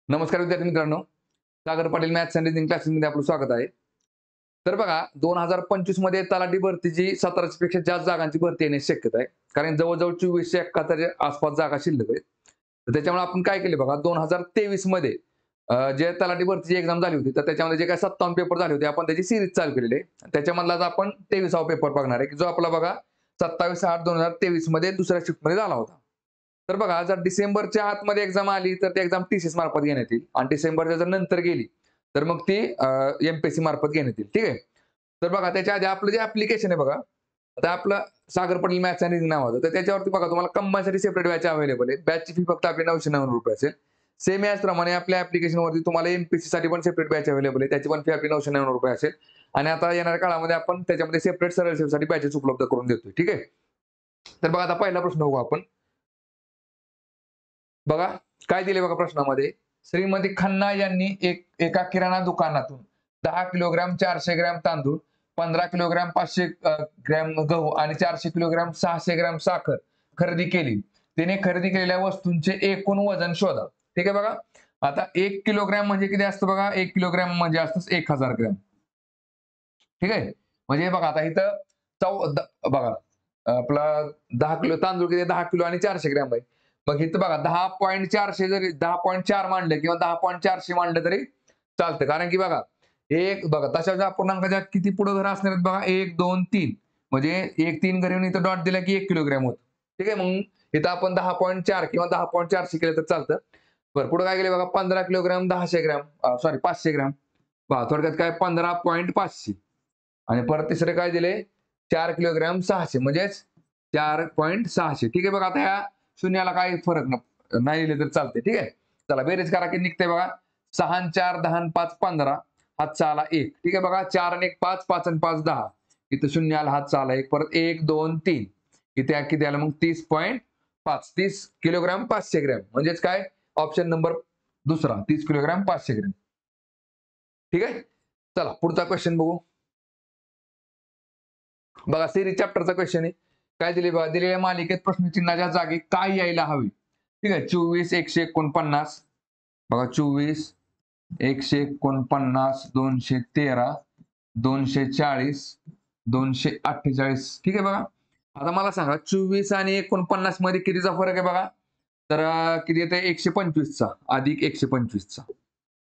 नमस्कार विद्यार्थी मित्रांनो, Sagar Patil maths and reasoning क्लासेसमध्ये आपलं स्वागत आहे. तर बघा 2025 मध्ये तलाठी भरतीची 1700 पेक्षा जास्त जागांची भरती येण्याची शक्यता आहे. कारण जवळजवळ 2471 आसपास जागा शिल्लक आहेत. तर त्याच्यामुळे आपण काय केले बघा 2023 मध्ये जे तलाठी भरतीची एक्झाम झाली होती, तर त्याच्यामध्ये जे काही 57 पेपर झाले होते, आपण त्याची सिरीज चालू केलेली आहे. त्याच्यामधलाच आपण 23वा पेपर बघणार आहे, की जो आपला बघा 27/8/2023 मध्ये दुसऱ्या शिफ्टमध्ये झाला होता. तर बघा जर डिसेंबरच्या आतमध्ये एक्झाम आली तर ती एक्झाम टीसीएस मार्फत घेण्यात येईल आणि डिसेंबरच्या जर नंतर गेली तर मग ती एमपीएससी मार्फत घेण्यात येईल. ठीक आहे. तर बघा त्याच्या आधी आपलं जे ऍप्लिकेशन आहे बघा, आता आपलं Sagar Patil maths and reasoning नावाचं, तर त्याच्यावरती बघा तुम्हाला कंबाईनसाठी सेपरेट बॅच अवेलेबल आहे. बॅचची फी फक्त आपली 999 रुपये असेल. सेम याचप्रमाणे आपल्या ऍप्लिकेशनवरती तुम्हाला एमपीएससी साठी पण सेपरेट बॅच अवेलेबल आहे. त्याची पण फी आपली 999 रुपये असेल. आणि आता येणाऱ्या काळामध्ये आपण त्याच्यामध्ये सेपरेट सरळ सेवेसाठी बॅचेस उपलब्ध करून देतोय. ठीक आहे. तर बघा आता पहिला प्रश्न बघू आपण. बघा काय दिले बघा प्रश्नामध्ये, श्रीमती खन्ना यांनी एका किराणा दुकानातून 10 किलोग्राम 400 ग्रॅम तांदूळ, 15 किलोग्राम 500 ग्रॅम गहू आणि 400 किलोग्राम 600 ग्रॅम साखर खरेदी केली. तिने खरेदी केलेल्या वस्तूंचे एकूण वजन शोधा. ठीक आहे बघा. आता 1 किलोग्राम म्हणजे किती असतं बघा, 1 किलोग्राम म्हणजे असतं 1000 ग्रॅम. ठीक आहे. म्हणजे बघा आता इथं बघा आपला 10 किलो तांदूळ किती 10 किलो आणि 400 ग्रॅम आहे. मग इथं बघा 10.400 जरी 10.4 मांडलं किंवा 10.400 मांडलं तरी चालतं. कारण की बघा एक बघा तशाच्या अपूर्णांकाच्या किती पुढे घर असणार आहेत बघा, 1 2 3 म्हणजे 1 3 घर येऊन इथं डॉट दिला की 1 किलोग्राम होत. ठीक आहे. मग इथं आपण 10.4 किंवा 10.400 केलं तर चालतं. बरं पुढे काय केले बघा 15 किलोग्राम 1000 ग्रॅम सॉरी 500 ग्रॅम. पहा थोडक्यात काय 15.500 आणि परत तिसरे काय दिले 4 किलोग्राम 600 म्हणजेच 4.600. ठीक आहे बघा. आता ह्या शून्याला काही फरक नाही लिहिले तर चालते. ठीक आहे. चला बेरीज करा किती निघते बघा, 6 आणि 4 10 आणि 5 15 हातचा आला 1. ठीक आहे बघा. 4 आणि 1 5 5 आणि 5 10 इथं शून्य आला हातचा आला 1. परत 1 2 3 इथे किती आलं मग 30.5 30 किलोग्राम 500 ग्रॅम म्हणजेच काय ऑप्शन नंबर दुसरा 30 किलोग्राम 500 ग्रॅम. ठीक आहे. चला पुढचा क्वेश्चन बघू. बघा सिरीज चॅप्टरचा क्वेश्चन आहे. काय दिले बघा, दिलेल्या मालिकेत प्रश्नचिन्हाच्या जागी काय यायला हवी. ठीक आहे. 24 149 बघा 24 149 213 240 248. ठीक आहे बघा. आता मला सांगा 24 आणि 49 मध्ये कितीचा फरक आहे बघा, तर किती येते 125 चा अधिक 125 चा.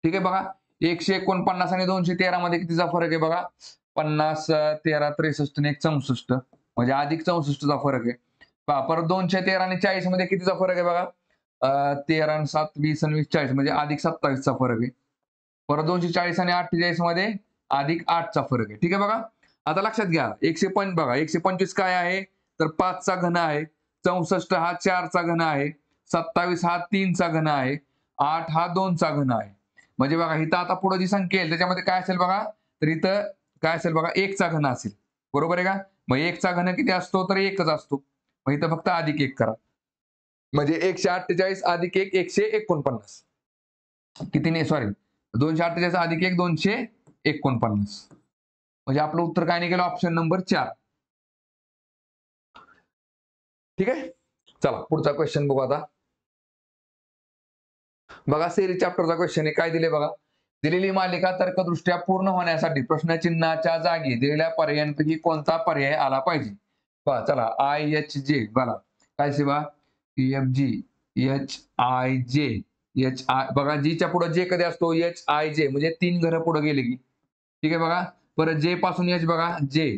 ठीक आहे बघा. 149 आणि 213 मध्ये कितीचा फरक आहे बघा, 50 13 63 आणि 1 64 म्हणजे अधिक 64 चा फरक आहे. पहा परत 213 आणि 40 मध्ये कितीचा फरक आहे बघा, 13 आणि 7 20 आणि 20 40 म्हणजे अधिक 27 चा फरक आहे. परत 240 आणि 48 मध्ये अधिक 8 चा फरक आहे. ठीक आहे बघा. आता लक्षात घ्या बघा 125 काय आहे, तर 5 चा घन आहे, 64 हा 4 चा घन आहे, 27 हा 3 चा घन आहे, 8 हा 2 चा घन आहे. म्हणजे बघा इथं आता पुढे जी संख्या येईल त्याच्यामध्ये काय असेल बघा, तर इथं काय असेल बघा 1 चा घन असेल. बरोबर आहे का. मग 1 चा घन किती असतो, तर 1च असतो. मग इथं फक्त अधिक 1 करा. म्हणजे 148 अधिक 1 149 किती नाही सॉरी 248 अधिक 1 249 म्हणजे आपलं उत्तर काय निघेल ऑप्शन नंबर 4. ठीक आहे. चला पुढचा क्वेश्चन बघू आता. बघा सिरीज चॅप्टरचा क्वेश्चन आहे. काय दिले बघा, दिलेली मालिका तर्कदृष्ट्या पूर्ण होण्यासाठी प्रश्नचिन्हाच्या जागी दिलेल्या पर्यायांपैकी कोणता पर्याय आला पाहिजे. पहा चला IHJ बघा काय सेवा EFG HIJ बघा जीच्या पुढे जे कधी असतो HIJ म्हणजे 3 घरं पुढे गेले की. ठीक आहे बघा. परत जे पासून H बघा जे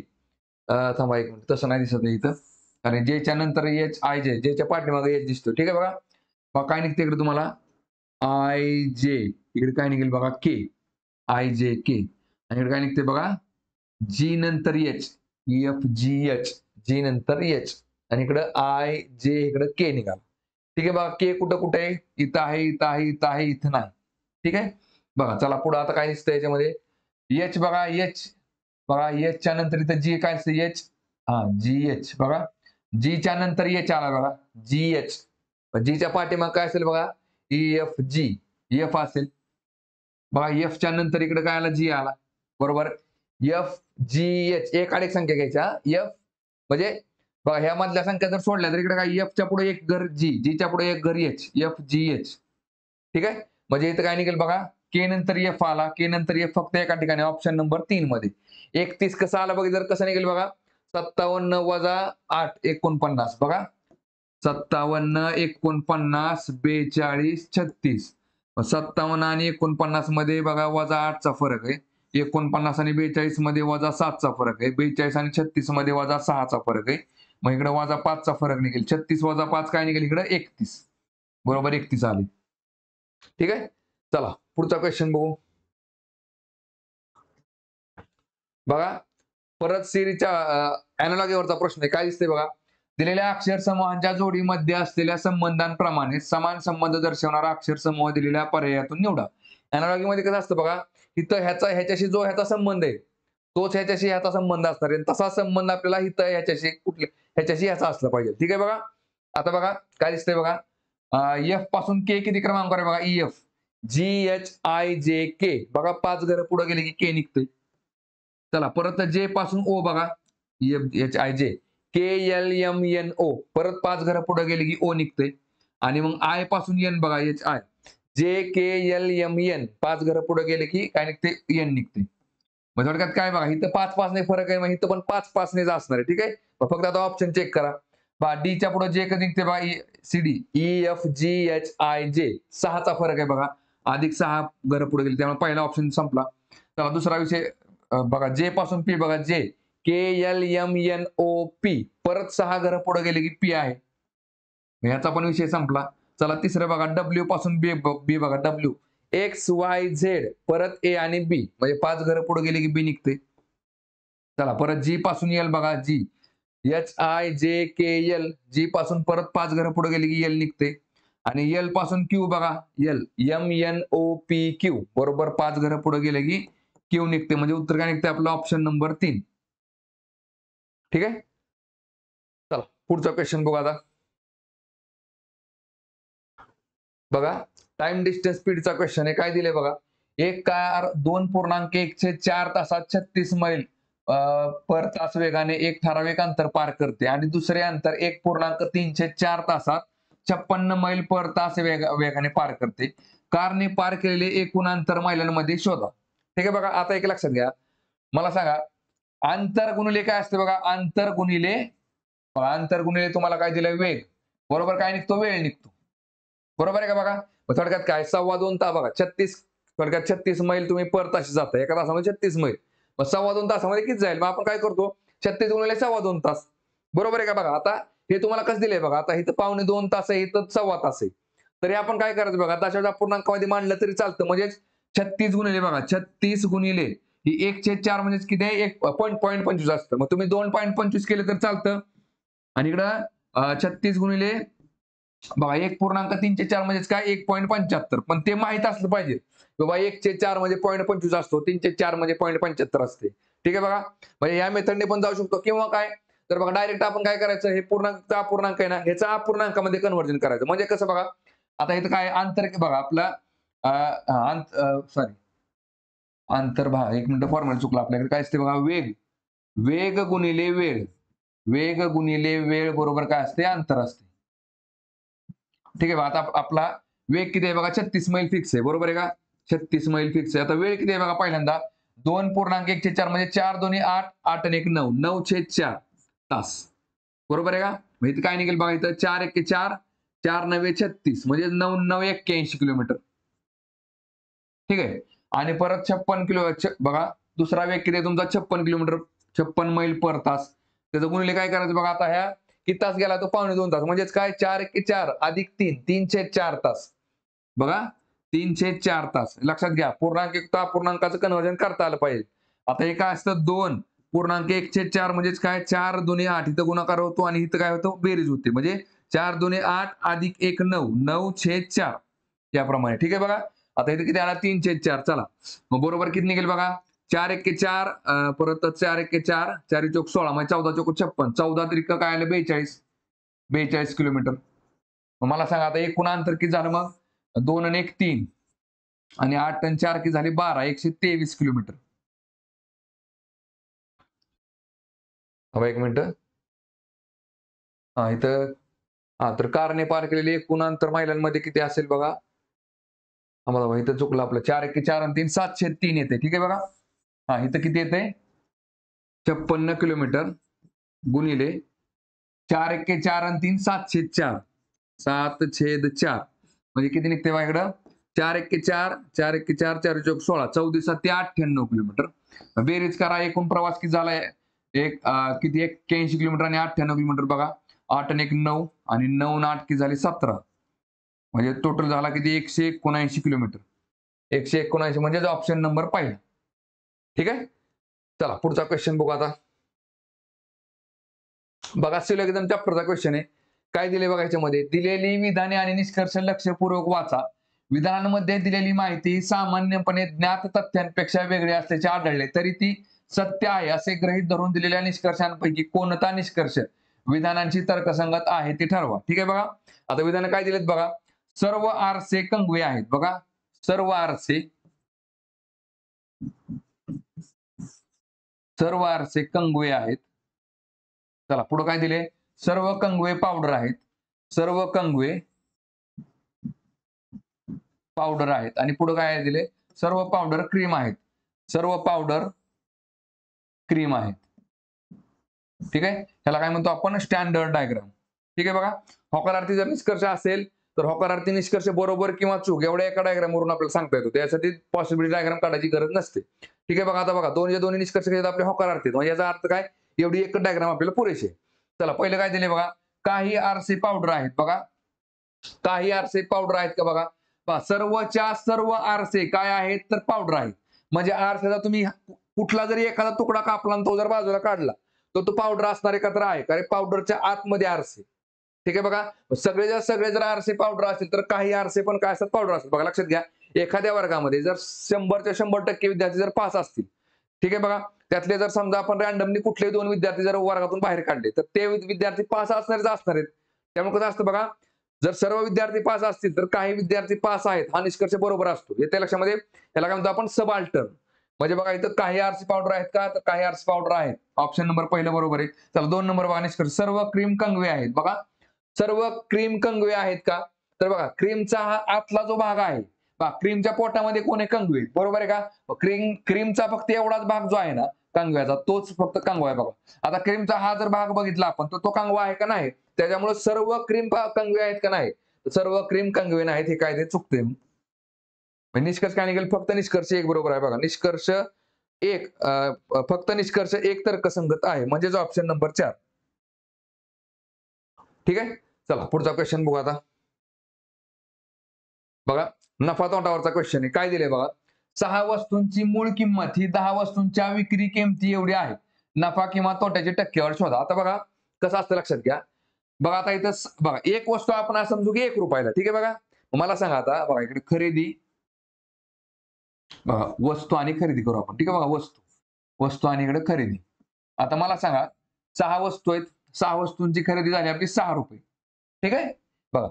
थांबा एक मिनिट तसं नाही दिसत इथं, कारण जेच्या नंतर HIJ जेच्या पाठीमागे H दिसतो. ठीक आहे बघा. मग काय निघते इकडे तुम्हाला IJ इकडे काय निघेल बघा K IJK आणि इकडे काय निघते बघा G नंतर H EFGH G नंतर H आणि इकडं IJ इकडे K निघाला. ठीक आहे बघा. K कुठं कुठे आहे, इथं आहे इथं आहे इथं आहे इथं नाही. ठीक आहे बघा. चला पुढे आता काय दिसतं याच्यामध्ये H बघा H बघा H च्या नंतर इथं G काय असतं H हा GH बघा G च्या नंतर H आला बघा GH. G च्या पाठीमाग काय असेल बघा EFG F असेल बघा. F च्या नंतर इकडे काय आला G आला. बरोबर. FGH एक आड एक संख्या घ्यायच्या F म्हणजे बघा ह्या मधल्या संख्या जर सोडल्या तर इकडे काय F च्या पुढे एक घर G च्या पुढे एक घर H FGH. ठीक आहे. म्हणजे इथं काय निघेल बघा, के नंतर एफ आला, के नंतर एफ फक्त एका ठिकाणी ऑप्शन नंबर 3 मध्ये. 31 कसं आला बघा, जर कसं निघेल बघा, 57 वजा 8 49 बघा, 57 49 42 36. 57 आणि 49 मध्ये बघा वजा 8चा फरक आहे. 49 आणि 42 मध्ये वजा 7चा फरक आहे. 42 आणि 36 मध्ये वजा 6चा फरक आहे. मग इकडे वजा 5चा फरक निघेल. 36 वजा 5 काय निघेल इकडे 31. बरोबर 31 आली. ठीक आहे. चला पुढचा क्वेश्चन बघू. बघा परत सिरीजच्या अॅनालॉगीवरचा प्रश्न आहे. काय दिसतंय बघा, दिलेल्या अक्षर समूहांच्या जोडीमध्ये असलेल्या संबंधांप्रमाणे समान संबंध दर्शवणारा अक्षर समूह दिलेल्या पर्यायातून निवडा. अॅनालॉगी मध्ये कसं असतं बघा, इथं ह्याच्याशी जो ह्याचा संबंध आहे तोच ह्याच्याशी ह्याचा संबंध असणार आहे. तसा संबंध आपल्याला इथं ह्याच्याशी ह्याचा असला पाहिजे. ठीक आहे बघा. आता बघा काय दिसतंय बघा, एफ पासून के किती क्रमांकावर आहे बघा, EF GHIJK बघा 5 घरं पुढे गेले की के निघतंय. चला परत जे पासून ओ बघा, HIJ KLMNO परत 5 घरं पुढे गेले की ओ निघतंय. आणि मग आय पासून एन बघा, HI JKLMN 5 घरं पुढे गेले की काय निघते, एन निघते. मग थोडक्यात काय बघा, इथं 5-5 ने फरक आहे, मग इथं पण 5-5 नेच असणार आहे. ठीक आहे. फक्त आता ऑप्शन चेक करा. बघा डीच्या पुढे जे कधी निघते बघा, CD EFGHIJ 6चा फरक आहे बघा, अधिक 6 घरं पुढे गेली, त्यामुळे पहिला ऑप्शन संपला. चला दुसरा विषय बघा, जे पासून पी बघा, जे KLMNOP परत 6 घरं पुढे गेले की पी आहे, ह्याचा पण विषय संपला. चला तिसरं बघा, डब्ल्यू पासून बी बघा, डब्ल्यू XYZ परत ए आणि बी म्हणजे 5 घरं पुढे गेले की बी निघते. चला परत जी पासून एल बघा, जी HIJKL जी पासून परत 5 घरं पुढे गेली की एल निघते. आणि एल पासून क्यू बघा, एल MNOPQ बरोबर 5 घरं पुढे गेले की क्यू निघते. म्हणजे उत्तर काय निघते आपलं, ऑप्शन नंबर 3. ठीक आहे. चला पुढचा क्वेश्चन बघू आता. बघा टाइम डिस्टन्स स्पीडचा क्वेश्चन आहे. काय दिले बघा, एक कार 2.1/4 तासात 36 मैल पर तास वेगाने एक ठराविक अंतर पार करते आणि दुसरे अंतर 1.304 तासात 56 मैल पर तास वेगाने पार करते. कारने पार केलेले एकूण अंतर मैलांमध्ये शोधा. ठीक आहे बघा. आता एक लक्षात घ्या, मला सांगा अंतर गुणिले काय असते बघा, अंतर गुणिले तुम्हाला काय दिलं, वेग बरोबर काय निघतो, वेळ निघतो. बरोबर आहे का बघा. थोडक्यात काय 2.25 तास बघा, 36 थोडक्यात 36 मैल तुम्ही पर तास जाता, एका तासामध्ये 36 मैल. मग 2.25 तासामध्ये किती जाईल, मग आपण काय करतो 36 गुणिले 2.25 तास. बरोबर आहे का बघा. आता हे तुम्हाला कसं दिलंय बघा, आता इथं 2.25 तास आहे, इथं 2.25 तास आहे. तरी आपण काय करायचं बघा, तासाच्या पूर्णांकामध्ये मांडलं तरी चालतं. म्हणजे 36 गुणिले बघा, 36 गुणिले ही 1/4 म्हणजे किती आहे, 1.25 असतं. मग तुम्ही 2.25 केलं तर चालतं. आणि इकडं 36 गुणिले बघा 1.304 म्हणजेच काय 1.75. पण ते माहित असलं पाहिजे बाबा 1/4 म्हणजे 0.25 असतो, 3/4 म्हणजे 0.75 असते. ठीक आहे बघा. म्हणजे या मेथडने पण जाऊ शकतो, किंवा काय तर बघा डायरेक्ट आपण काय करायचं, हे पूर्णांक अपूर्णांक आहे ना, ह्याचा अपूर्णांकामध्ये कन्व्हर्जन करायचं. म्हणजे कसं बघा, आता इथं काय अंतर बघा आपला सॉरी अंतर एक मिनिट फॉर्म्युला चुकला आपल्याकडे. काय असते बघा, वेग गुणिले वेळ बरोबर काय असते, अंतर असते. ठीक आहे. आता आपला वेग किती आहे बघा, 36 मैल फिक्स आहे. बरोबर आहे का, 36 मैल फिक्स आहे. आता वेळ किती आहे बघा, पहिल्यांदा 2.1/4 म्हणजे 4 दोन्ही 8, 8 आणि 1 9, 9/4 तास. बरोबर आहे का. मग इथं काय निघेल बघा, इथं 4 1 4, 4 9 36 म्हणजे 9 9 81 किलोमीटर. ठीक आहे. आणि परत 56 किलो बघा, दुसरा वेग किती आहे तुमचा, 56 किलोमीटर, 56 मैल पर तास. त्याचं गुणिले काय करायचं बघा, आता ह्या किती तास गेला, तो 2.25 तास. म्हणजेच काय 4 1 4 अधिक 3 3/4 तास. बघा 3/4 तास. लक्षात घ्या, पूर्णांक युक्त अपूर्णांकाचं कन्व्हर्जन करता आलं पाहिजे. आता हे काय असतं, 2.1/4 म्हणजेच काय 4 2 8, इथं गुणाकार होतो आणि इथं काय होतं, बेरीज होते. म्हणजे 4 2 8 अधिक 1 9, 9/4 याप्रमाणे. ठीक आहे बघा. आता इथे किती आला, 3/4. चला मग बरोबर किती निघेल बघा, 4 1 4 परत 4 1 4, 4 चौक 16 म्हणजे 14 चौक 56, 14 त्रिक काय आलं 42 किलोमीटर. मग मला सांगा आता एकूण अंतर किती झालं मग, 2 आणि 1 3 आणि 8 आणि 4 किती झाले 12, 123 किलोमीटर. एक मिनिट. इथं तर कारने पार केलेले एकूण अंतर महिलांमध्ये किती असेल बघा, आम्हाला बघा इथं चुकलं आपलं 4 एके 4 आणि 3 703 येते. ठीक आहे बघा. हा इथं किती येते 56 किलोमीटर गुणिले 4 एके 4 आणि 3 704 7/4 म्हणजे किती निघते बघा इकडं 4 एके 4 4 एके 4 4 चौक 16 14 7 98 किलोमीटर. बेरीज करा एकूण प्रवास किती झालाय किती 81 किलोमीटर आणि 98 किलोमीटर बघा 8 आणि 1 9 आणि 9 आणि 8 किती झाली 17 म्हणजे टोटल झाला किती 179 किलोमीटर 179 म्हणजे ऑप्शन नंबर पहिला. ठीक आहे. चला पुढचा क्वेश्चन बघू आता. बघा सिलोगिझम चॅप्टरचा क्वेश्चन आहे. काय दिले बघा याच्यामध्ये दिलेली विधाने आणि निष्कर्ष लक्षपूर्वक वाचा. विधानांमध्ये दिलेली माहिती सामान्यपणे ज्ञात तथ्यांपेक्षा वेगळी असल्याचे आढळले तरी ती सत्य आहे असे गृहीत धरून दिलेल्या निष्कर्षांपैकी कोणता निष्कर्ष विधानांची तर्कसंगत आहे ते ठरवा. ठीक आहे बघा. आता विधान काय दिलेत बघा. सर्व आरसे कंगवे आहेत बघा. सर्व आरसे कंगवे आहेत. चला पुढे काय दिले सर्व कंगवे पावडर आहेत. सर्व कंगवे पावडर आहेत आणि पुढे काय दिले सर्व पावडर क्रीम आहेत. सर्व पावडर क्रीम आहेत. ठीक आहे. ह्याला काय म्हणतो आपण स्टँडर्ड डायग्राम. ठीक आहे बघा. होकारार्थी जर निष्कर्ष असेल तर होकारार्थी निष्कर्ष बरोबर किंवा चूक एवढ्या एका डायग्राम वरून आपल्याला सांगता येतो. त्यासाठी पॉसिबिलिटी डायग्राम काढायची गरज नसते. ठीक आहे बघा. आता बघा दोन्ही निष्कर्ष आपले होकारार्थी म्हणजे याचा अर्थ काय एवढी एक डायग्राम आपल्याला पुरेशी आहे. चला पहिले काय दिले बघा काही आरसे पावडर आहेत बघा. काही आरसे पावडर आहेत का बघा. सर्वच्या सर्व आरसे काय आहेत तर पावडर आहेत. म्हणजे आरसेचा तुम्ही कुठला जरी एखादा तुकडा कापला आणि तो जर बाजूला काढला तो पावडर असणार एकत्र आहे कारण पावडरच्या आतमध्ये आरसे. ठीक आहे बघा. सगळे जर आरसे पावडर असतील तर काही आरसे पण काय असतात पावडर असतात. बघा लक्षात घ्या एखाद्या वर्गामध्ये जर 100च्या 100% विद्यार्थी जर पास असतील ठीक आहे बघा त्यातले जर समजा आपण रँडमली कुठले 2 विद्यार्थी जर वर्गातून बाहेर काढले तर ते विद्यार्थी पास असणारच असणार आहेत. त्यामुळे कसं असतं बघा जर सर्व विद्यार्थी पास असतील तर काही विद्यार्थी पास आहेत हा निष्कर्ष बरोबर असतो. त्या लक्षामध्ये याला काय म्हणतो आपण सबाल्टर्न. म्हणजे बघा इथं काही आरसी पावडर आहेत का तर काही आरसी पावडर आहेत. ऑप्शन नंबर पहिलं बरोबर आहे. चला 2 नंबर बघा निष्कर्ष सर्व क्रीम कंगवे आहेत बघा. सर्व क्रीम कंगवे आहेत का तर बघा क्रीमचा हा आतला जो भाग आहे क्रीमच्या पोटामध्ये कोण कंगवे बरोबर आहे का. क्रीमचा फक्त एवढाच भाग जो आहे ना कंगव्याचा तोच फक्त कंगवा आहे बघा. आता क्रीमचा हा जर भाग बघितला आपण तर तो कंगवा आहे का नाही त्याच्यामुळे सर्व क्रीम कंगवे आहेत का नाही सर्व क्रीम कंगवे नाहीत हे काय ते चुकते. निष्कर्ष काय निघेल फक्त निष्कर्ष एक बरोबर आहे बघा. निष्कर्ष एक फक्त निष्कर्ष एक तर्कसंगत आहे म्हणजेच ऑप्शन नंबर 4. ठीक आहे. चला पुढचा क्वेश्चन बघू आता. बघा नफा तोटावरचा क्वेश्चन आहे. काय दिले बघा 6 वस्तूंची मूळ किंमत ही 10 वस्तूंच्या विक्री किमती एवढी आहे. नफा किंवा तोट्याची टक्केवारी शोधा. आता बघा कसं असतं लक्षात घ्या. बघा आता इथं बघा एक वस्तू आपण असं समजू की 1 रुपयाला. ठीक आहे बघा. मला सांगा आता बघा इकडे खरेदी बघा वस्तू आणि खरेदी करू आपण. ठीक आहे बघा वस्तू आणि इकडे खरेदी. आता मला सांगा 6 वस्तू आहेत. 6 वस्तूंची खरेदी झाली आपली 6 रुपये. ठीक आहे बघा.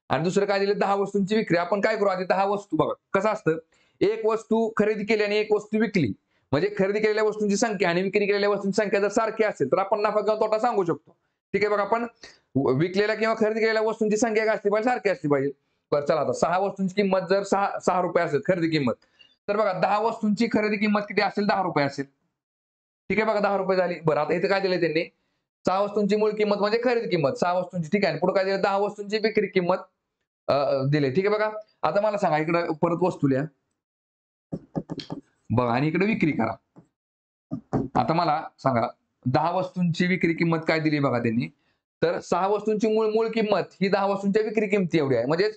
आणि दुसरं काय दिलं 10 वस्तूंची विक्री. आपण काय करू आधी 10 वस्तू बघा कसं असतं एक वस्तू खरेदी केली आणि एक वस्तू विकली म्हणजे खरेदी केलेल्या वस्तूंची संख्या आणि विक्री केलेल्या वस्तूंची संख्या जर सारखी असेल तर आपण नफा किंवा तोटा सांगू शकतो. ठीक आहे बघा. आपण विकलेल्या किंवा खरेदी केलेल्या वस्तूंची संख्या काय असली पाहिजे सारखी असली पाहिजे. बरं चला आता 6 वस्तूंची किंमत जर 6 रुपये असेल खरेदी किंमत तर बघा 10 वस्तूंची खरेदी किंमत किती असेल 10 रुपये असेल. ठीक आहे बघा 10 रुपये झाली. बरं आता इथे काय दिलं त्यांनी 6 वस्तूंची मूळ किंमत म्हणजे खरेदी किंमत 6 वस्तूंची. ठीक आहे. पुढे काय दिलं 10 वस्तूंची विक्री किंमत दिले. ठीक आहे बघा. आता मला सांगा इकडे परत वस्तू लिहा बघा आणि इकडे विक्री करा. आता मला सांगा 10 वस्तूंची विक्री किंमत काय दिली बघा त्यांनी तर 6 वस्तूंची मूळ किंमत ही 10 वस्तूंच्या विक्री किमती एवढी आहे. म्हणजे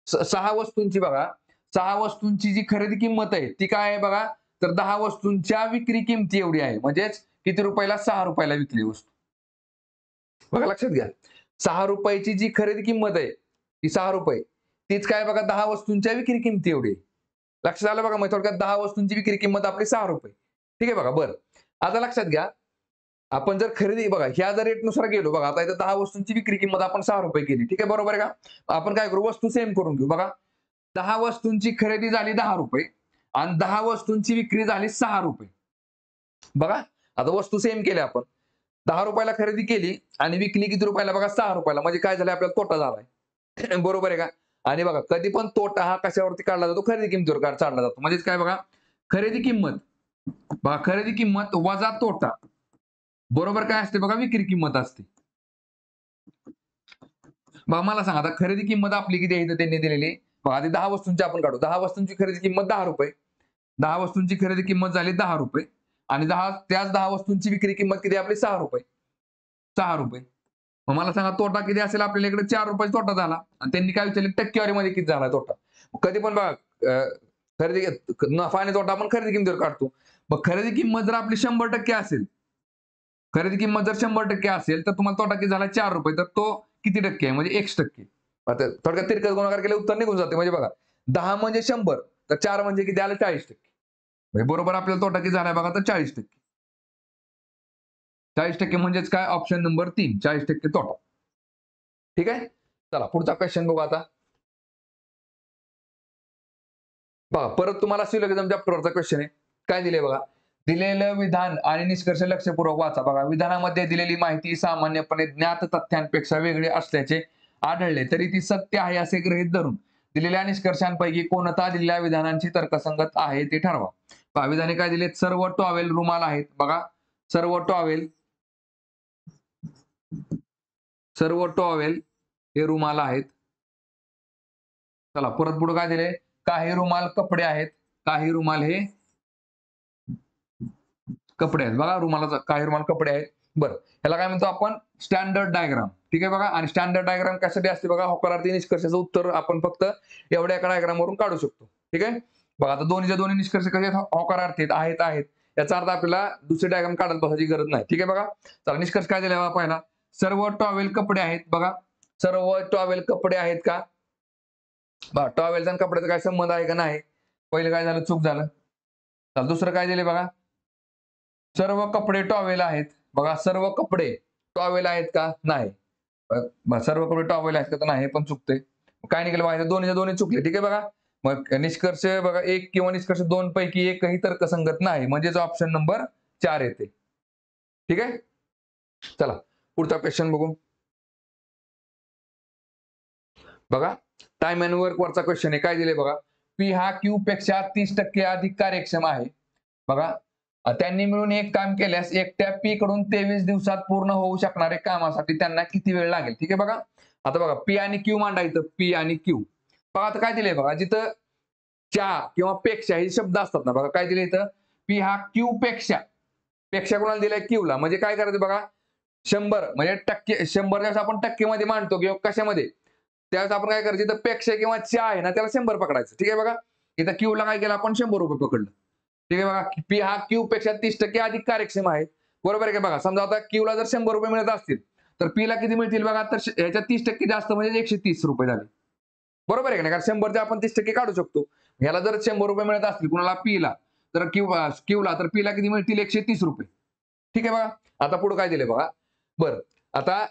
6 वस्तूंची बघा 6 वस्तूंची जी खरेदी किंमत आहे ती काय आहे बघा तर 10 वस्तूंच्या विक्री किमती एवढी आहे. म्हणजेच किती रुपयाला 6 रुपयाला विकली वस्तू. बघा लक्षात घ्या 6 रुपयाची जी खरेदी किंमत आहे ती 6 रुपये तीच काय बघा 10 वस्तूंच्या विक्री किमती एवढी. लक्षात आलं बघा. मग थोडक्यात 10 वस्तूंची विक्री किंमत आपली 6 रुपये. ठीक आहे बघा. बरं आता लक्षात घ्या आपण जर खरेदी बघा ह्या जर रेटनुसार गेलो बघा आता इथं 10 वस्तूंची विक्री किंमत आपण 6 रुपये केली. ठीक आहे बरोबर आहे का. आपण काय करू वस्तू सेम करून घेऊ बघा 10 वस्तूंची खरेदी झाली 10 रुपये आणि 10 वस्तूंची विक्री झाली 6 रुपये. बघा आता वस्तू सेम केल्या आपण 10 रुपयाला खरेदी केली आणि विकली किती रुपयाला बघा 6 रुपयाला म्हणजे काय झालं आपल्याला तोटा झालाय. बरोबर आहे का. आणि बघा कधी पण तोटा हा कशावरती काढला जातो, खरेदी किमतीवर काढला जातो. म्हणजेच काय बघा, खरेदी किंमत, बघा खरेदी किंमत वजा तोटा बरोबर काय असते बघा, विक्री किंमत असते. बघा मला सांगा, आता खरेदी किंमत आपली किती आहे इथं त्यांनी दिलेली. बघा आधी 10 वस्तूंची आपण काढू. 10 वस्तूंची खरेदी किंमत ₹10. 10 वस्तूंची खरेदी किंमत झाली ₹10 आणि त्याच 10 वस्तूंची विक्री किंमत किती आपली ₹6. ₹6. मग मला सांगा तोटा किती असेल, आपल्याला इकडे ₹4 तोटा झाला आणि त्यांनी काय विचारले टक्केवारीमध्ये किती झाला तोटा. कधी पण बघा खरेदी नफा आणि तोटा आपण खरेदी किमतीवर काढतो. मग खरेदी किंमत जर आपली 100% असेल, खरेदी किंमत जर 100% असेल तर तुम्हाला तोटा किती झाला ₹4, तर तो किती टक्के आहे म्हणजे X%. आता थोडक्यात तिरकस गुणाकार केले उत्तर निघून जाते. म्हणजे बघा 10 म्हणजे 100 तर 4 म्हणजे किती आलं 40%. म्हणजे बरोबर आपल्याला तोटा किती झालाय बघा तर 40%. 40% म्हणजेच काय, ऑप्शन नंबर 3 40% तोटा. ठीक आहे. चला पुढचा क्वेश्चन बघू आता. बघा परत तुम्हाला सिलोगिझम चॅप्टरवरचा क्वेश्चन आहे. काय दिले बघा, दिलेलं विधान आणि निष्कर्ष लक्षपूर्वक वाचा. बघा विधानामध्ये दिलेली माहिती सामान्यपणे ज्ञात तथ्यांपेक्षा वेगळी असल्याचे आढळले तरी ती सत्य आहे असे गृहीत धरून दिलेल्या निष्कर्षांपैकी कोणता दिलेल्या विधानांची तर्कसंगत आहे ते ठरवा. पहा विधाने काय दिलेत, सर्व टॉवेल रुमाल आहेत. बघा सर्व टॉवेल हे रुमाल आहेत. चला परत पुढे काय दिले, काही रुमाल कपडे आहेत. काही रुमाल हे कपडे आहेत. बघा रुमालाचा काही रुमाल कपडे आहेत. बरं ह्याला काय म्हणतो आपण, स्टँडर्ड डायग्राम. ठीक आहे बघा, आणि स्टँडर्ड डायग्राम कशासाठी असते बघा, होकारार्थी निष्कर्षाचं उत्तर आपण फक्त एवढ्या एका डायग्राम वरून काढू शकतो. ठीक आहे. बघा आता दोन्ही निष्कर्ष कसे होकारार्थी आहेत. याचा अर्थ आपल्याला दुसरी डायग्राम काढत बसायची गरज नाही. ठीक आहे बघा. चला निष्कर्ष काय दिला पहिला, सर्व टॉवेल कपडे आहेत. बघा सर्व टॉवेल कपडे आहेत का, बघा टॉवेलचा आणि कपड्याचा काय संबंध आहे का नाही. पहिलं काय झालं, चूक झालं. चला दुसरं काय दिले बघा, सर्व कपडे टॉवेल आहेत. बघा सर्व कपडे टॉवेल आहेत का, नाही. सर्व कपडे टॉवेल आहेत का, तर नाही, पण चुकते. काय निघालं बघा, दोन्ही चुकले. ठीक आहे बघा. मग निष्कर्ष बघा एक किंवा निष्कर्ष 2 पैकी एकही तर्कसंगत नाही, म्हणजेच ऑप्शन नंबर 4 येते. ठीक आहे. चला पुढचा क्वेश्चन बघू. बघा टाइम अँड वर्क वरचा क्वेश्चन आहे. काय दिले बघा, पी हा क्यू पेक्षा 30% अधिक कार्यक्षम आहे. बघा त्यांनी मिळून एक काम केल्यास एकट्या पी कडून 23 दिवसात पूर्ण होऊ शकणारे कामासाठी त्यांना किती वेळ लागेल. ठीक आहे बघा. आता बघा पी आणि क्यू मांडायचं, पी आणि क्यू. बघा आता काय दिलंय बघा, जिथं च्या किंवा पेक्षा हे शब्द असतात ना, बघा काय दिले इथं, पी हा क्यू पेक्षा कोणाला दिलाय, क्यूला. म्हणजे काय करायचं बघा, 100 म्हणजे टक्के, 100 ज्यावेळेस आपण टक्केमध्ये मांडतो किंवा कशामध्ये, त्यावेळेस आपण काय करायचं, इथं पेक्षा किंवा च्या आहे ना त्याला 100 पकडायचं. ठीक आहे बघा. इथं क्यूला काय केलं आपण, ₹100 पकडलं. ठीक आहे बघा. पी हा क्यू पेक्षा 30% अधिक कार्यक्षम आहे. बरोबर आहे का बघा. समजा आता क्यूला जर ₹100 मिळत असतील तर पी ला किती मिळतील बघा, तर ह्याच्या 30% जास्त म्हणजे ₹130 झाले. बरोबर आहे का नाही, कारण 100 आपण 30% काढू शकतो. ह्याला जर ₹100 मिळत असतील कुणाला पीला, तर क्यूला तर पीला किती मिळतील, ₹130. ठीक आहे बघा. आता पुढे काय दिले बघा, बरं आता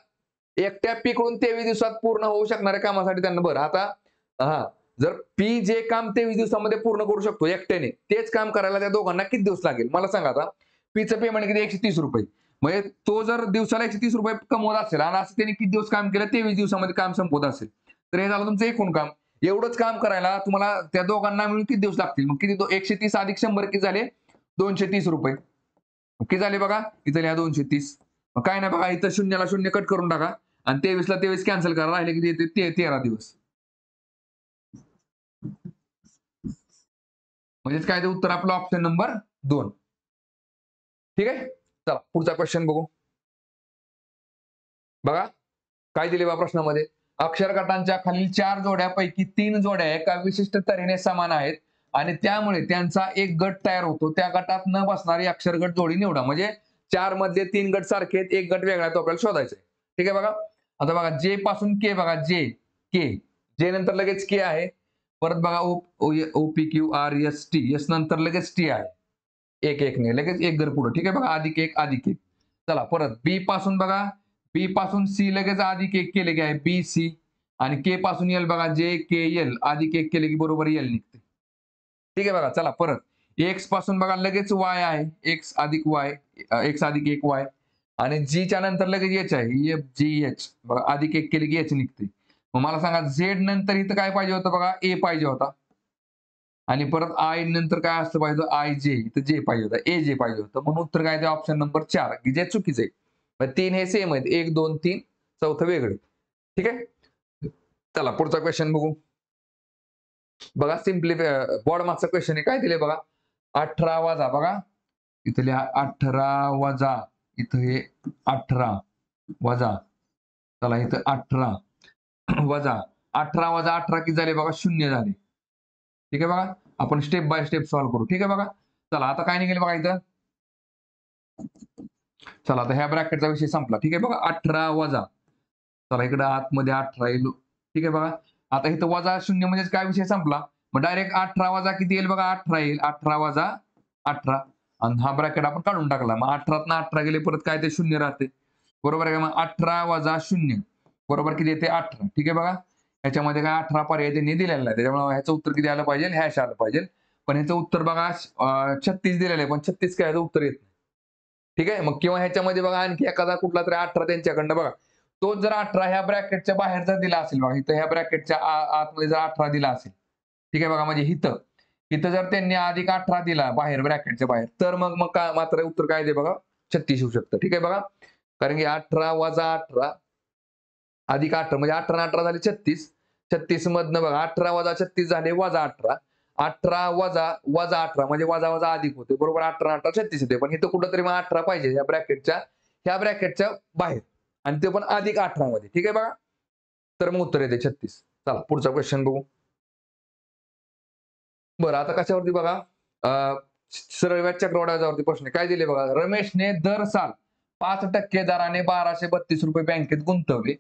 एकट्या पी कडून 23 दिवसात पूर्ण होऊ शकणाऱ्या कामासाठी त्यांना, बरं आता जर पी जे काम 23 दिवसामध्ये पूर्ण करू शकतो एकट्याने, तेच काम करायला त्या दोघांना किती दिवस लागेल मला सांगा. आता पीचं पेमेंट किती, ₹130. म्हणजे तो जर दिवसाला ₹130 कमवत असेल आणि असं त्यांनी किती दिवस काम केलं, 23 दिवसामध्ये काम संपवत असेल, तर हे झालं तुमचं एकूण काम. एवढंच काम करायला तुम्हाला त्या दोघांना मिळून किती दिवस लागतील, मग किती 130 अधिक 100 किती झाले, ₹230. किती झाले बघा, इथं लिहा 230. काय नाही बघा, इथं शून्याला शून्य कट करून टाका आणि 23 ला 23 कॅन्सल करा, राहिले किती येते 13 दिवस. म्हणजेच काय ते उत्तर आपलं ऑप्शन नंबर 2. ठीक आहे. चला पुढचा क्वेश्चन बघू. बघा काय दिले बा प्रश्नामध्ये, अक्षर गटांच्या खालील 4 जोड्यापैकी 3 जोड्या एका विशिष्ट तऱ्हेने समान आहेत आणि त्यामुळे त्यांचा एक गट तयार होतो. त्या गटात न बसणारी अक्षर गट जोडी निवडा. म्हणजे 4 मधले 3 गट सारखे आहेत, एक गट वेगळा, तो आपल्याला शोधायचा आहे. ठीक आहे बघा. आता बघा जे पासून के, बघा जे नंतर लगेच के आहे. परत बघा OPQRST, एस नंतर लगेच टी आहे. एक नाही, लगेच एक गट पुढे. ठीक आहे बघा, अधिक एक. चला परत बी पासून बघा, बी पासून सी लगेच अधिक एक केले की आहे BC, आणि के पासून एल बघा, JKL अधिक एक केले की बरोबर एल निघते. ठीक आहे बघा. चला परत एक्स पासून बघा लगेच वाय आहे, एक्स अधिक एक वाय, आणि जी च्या नंतर लगेच एच आहे, FGH बघा, अधिक एक केले की एच निघते. मग मला सांगा झेड नंतर इथं काय पाहिजे होतं बघा, ए पाहिजे होता. आणि परत आय नंतर काय असतं पाहिजे, आय जे, इथं जे पाहिजे होतं, ए जे पाहिजे होतं. म्हणून उत्तर काय ते ऑप्शन नंबर 4 की जे चुकीचं आहे. मग 3 हे सेम आहेत, 1 2 3 चौथं वेगळं. ठीक आहे. चला पुढचा क्वेश्चन बघू. बघा बोर्ड मागचा क्वेश्चन आहे, काय दिले बघा, 18 वजा बघा, इथं लिहा 18 वजा, इथं हे 18 वजा, चला इथं 18 वजा 18 वजा 18 किती झाले बघा, 0 झाले. ठीक आहे बघा, आपण स्टेप बाय स्टेप सॉल्व्ह करू. ठीक आहे बघा. चला आता काय निघेल बघा इथं. चला आता ह्या ब्रॅकेटचा विषय संपला. ठीक आहे बघा, 18 वजा, चला इकडे आतमध्ये 18 येईल. ठीक आहे बघा. आता इथं वजा 0 म्हणजेच काय विषय संपला. मग डायरेक्ट 18 वजा किती येईल बघा, 18 येईल. 18 वजा 18 आणि हा ब्रॅकेट आपण काढून टाकला. मग 18 ना 18 गेले परत काय ते 0 राहते. बरोबर आहे का. मग 18 वजा 0 बरोबर किती येते, 18. ठीक आहे बघा. ह्याच्यामध्ये काय 18 पर्याय त्यांनी दिलेला नाही, त्याच्यामुळे ह्याचं उत्तर किती आलं पाहिजे, हॅश आलं पाहिजे. पण ह्याचं उत्तर बघा 36 दिलेलं आहे, पण 36 काय ह्याचं उत्तर येत नाही. ठीक आहे. मग किंवा ह्याच्यामध्ये बघा आणखी एखादा कुठला तरी 18 त्यांच्याकडनं बघा, तो जर 18 ह्या ब्रॅकेटच्या बाहेर जर दिला असेल बघा, इथं ह्या ब्रॅकेटच्या आतमध्ये जर 18 दिला असेल, ठीक आहे बघा, म्हणजे इथं इथं जर त्यांनी अधिक 18 दिला बाहेर ब्रॅकेटच्या बाहेर, तर मग मग काय मात्र उत्तर काय दे बघा, 36 येऊ शकतं. ठीक आहे बघा. कारण की 18 वजा 18 अधिक 18 म्हणजे 18 18 झाले 36. 36 मधनं बघा 18 वजा 36 झाले वजा 18. 18 वजा वजा 18 म्हणजे वजा वजा अधिक होते. बरोबर 18 18 36 येते. पण इथं कुठंतरी मग 18 पाहिजे ह्या ब्रॅकेटच्या बाहेर. आणि ते पण अधिक 18 मध्ये. ठीक आहे बघा. तर मग उत्तर येते 36. चला पुढचा क्वेश्चन बघू. बरं आता कशावरती बघा, सरळ व्याज चक्रवाढावरती प्रश्न काय दिले बघा. रमेशने दर साल 5% दराने 1232 रुपये बँकेत गुंतवले.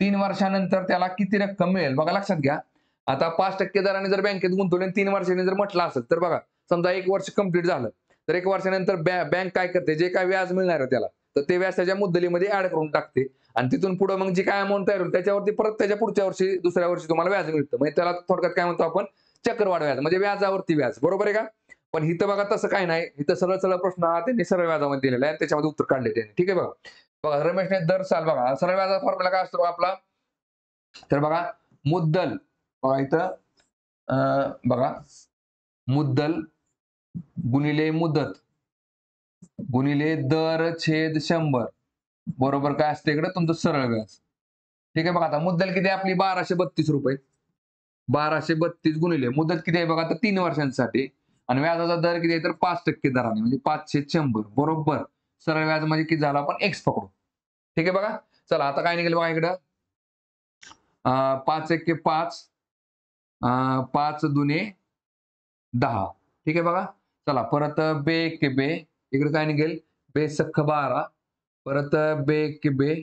3 वर्षानंतर त्याला किती रक्कम मिळेल बघा, लक्षात घ्या. आता 5% दराने जर बँकेत गुंतवले 3 वर्षांनी जर म्हटलं असेल तर बघा, समजा 1 वर्ष कंप्लीट झालं, तर 1 वर्षानंतर बँक काय करते, जे काय व्याज मिळणार आहे त्याला, तर ते व्याज त्याच्या मुद्दलीमध्ये ऍड करून टाकते. आणि तिथून पुढे मग जी काय अमाऊंट तयार होईल त्याच्यावरती परत त्याच्या पुढच्या वर्षी दुसऱ्या वर्षी तुम्हाला व्याज मिळतं. म्हणजे त्याला थोडक्यात काय म्हणतो आपण, चक्रवाढ व्याज, म्हणजे व्याजावरती व्याज. बरोबर आहे का. पण इथं बघा तसं काय नाही, इथं सरळ सरळ प्रश्न हा त्यांनी सरळ व्याजामध्ये दिलेला आहे, त्याच्यामध्ये उत्तर काढले त्यांनी. ठीक आहे बघा. बघा रमेशने दर साल बघा, सरळ व्याजाचा फॉर्म्युला काय असतो आपला, तर बघा मुद्दल, बघा इथं बघा मुद्दल गुणिले मुदत गुणिले दर छेद 100 बरोबर काय असते इकडे तुमचं सरळ व्याज. ठीक आहे बघा. आता मुद्दल किती आहे आपली, 1232 रुपये. 1232 गुणिले मुदत किती आहे बघा, तर 3 वर्षांसाठी. आणि व्याजाचा दर किती आहे, तर 5% दराने, म्हणजे 5/100 बरोबर सरळ व्याज म्हणजे किती झाला, आपण एक्स पकडू. ठीक आहे बघा. चला आता काय निघेल बघा इकडं, 5 1 5, 5 दुने 10. ठीक आहे बघा. चला परत बे एक बे, इकडे काय निघेल, बे सख्ख 12, परत बे एक बे,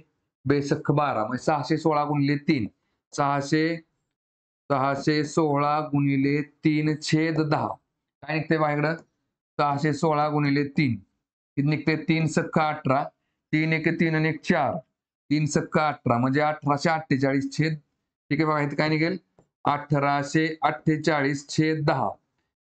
बे सख्ख 12 म्हणजे 616 गुणिले 3, 616 गुणिले 3/10. काय निघते बघा इकडं, 616 गुणिले 3 किती निघते, 3 सख्ख 18, 3 1 3 आणि 1 4, 3 सख्ख 18 म्हणजे 1848 छेद. ठीक आहे बघा. इथे काय निघेल, 1848/10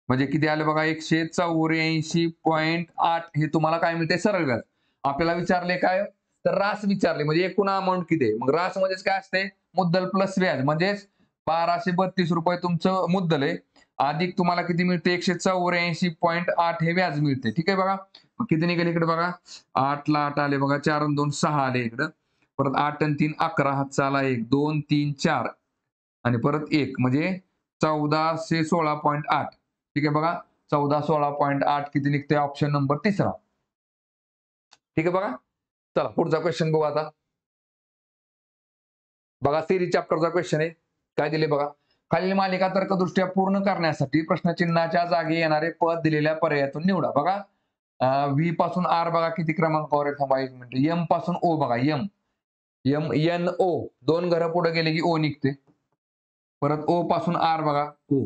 म्हणजे किती आलं बघा, 184.8. हे तुम्हाला काय मिळते, सरळ व्याज. आपल्याला विचारले काय, तर रास विचारले, म्हणजे एकूण अमाऊंट किती आहे. मग रास म्हणजेच काय असते, मुद्दल प्लस व्याज, म्हणजेच 1232 रुपये तुमचं मुद्दल आहे, अधिक तुम्हाला किती मिळते, 184.8 हे व्याज मिळते. ठीक आहे बघा. मग किती निघेल इकडे बघा, 8 ला 8 आले बघा, 4 आणि 2 6 आले इकडं, परत 8 आणि 3 11, हातचा आला 1 2 3 4 आणि परत 1 म्हणजे 1416.8. ठीक आहे बघा. 1416.8 किती निघते, ऑप्शन नंबर 3. ठीक आहे बघा. चला पुढचा क्वेश्चन बघू आता. बघा सिरीज चॅप्टरचा क्वेश्चन आहे, काय दिले बघा. खालील मालिका तर्कदृष्ट्या पूर्ण करण्यासाठी प्रश्नचिन्हाच्या जागी येणारे पद दिलेल्या पर्यायातून निवडा. बघा व्ही पासून आर बघा किती क्रमांकावर आहे, थांबा 1 मिनिट. एम पासून ओ बघा, एम एम एन ओ 2 घरं पुढे गेले की ओ निघते. परत ओ पासून आर बघा, ओ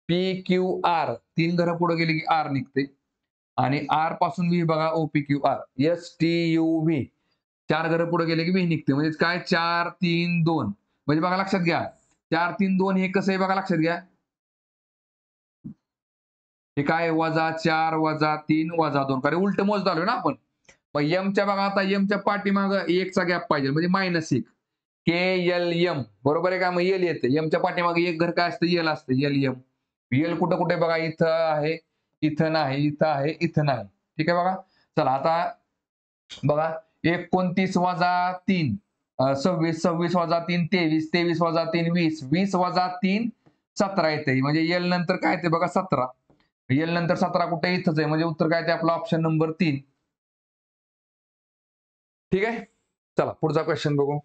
पी क्यू आर 3 घरं पुढे गेले की आर निघते. आणि आर पासून व्ही बघा, O P Q R S T U V 4 घरं पुढे गेले की व्ही निघते. म्हणजे काय 4 3 2, म्हणजे बघा लक्षात घ्या 4 3 2 हे कसं आहे बघा, लक्षात घ्या हे काय -4 -3 -2, कारण उलट मोजत आलोय ना आपण. मग एमच्या बघा, आता एमच्या पाठीमाग 1 चा गॅप पाहिजे म्हणजे -1. KLM बरोबर आहे का? मग यल येते. एमच्या पाठीमागे एक घर काय असतं? यल असतं. LM. यल कुठं कुठे बघा? इथं आहे, इथं नाही, इथं आहे, इथं नाही. ठीक आहे बघा. चला आता बघा 29 वजा 3 26, 26 वजा 3 23, 23 वजा 3 20, 20 वजा 3 17 येते. म्हणजे यल नंतर काय येते बघा? 17. यल नंतर 17 कुठे? इथंच आहे. म्हणजे उत्तर काय ते आपलं ऑप्शन नंबर 3. ठीक आहे. चला पुढचा क्वेश्चन बघू.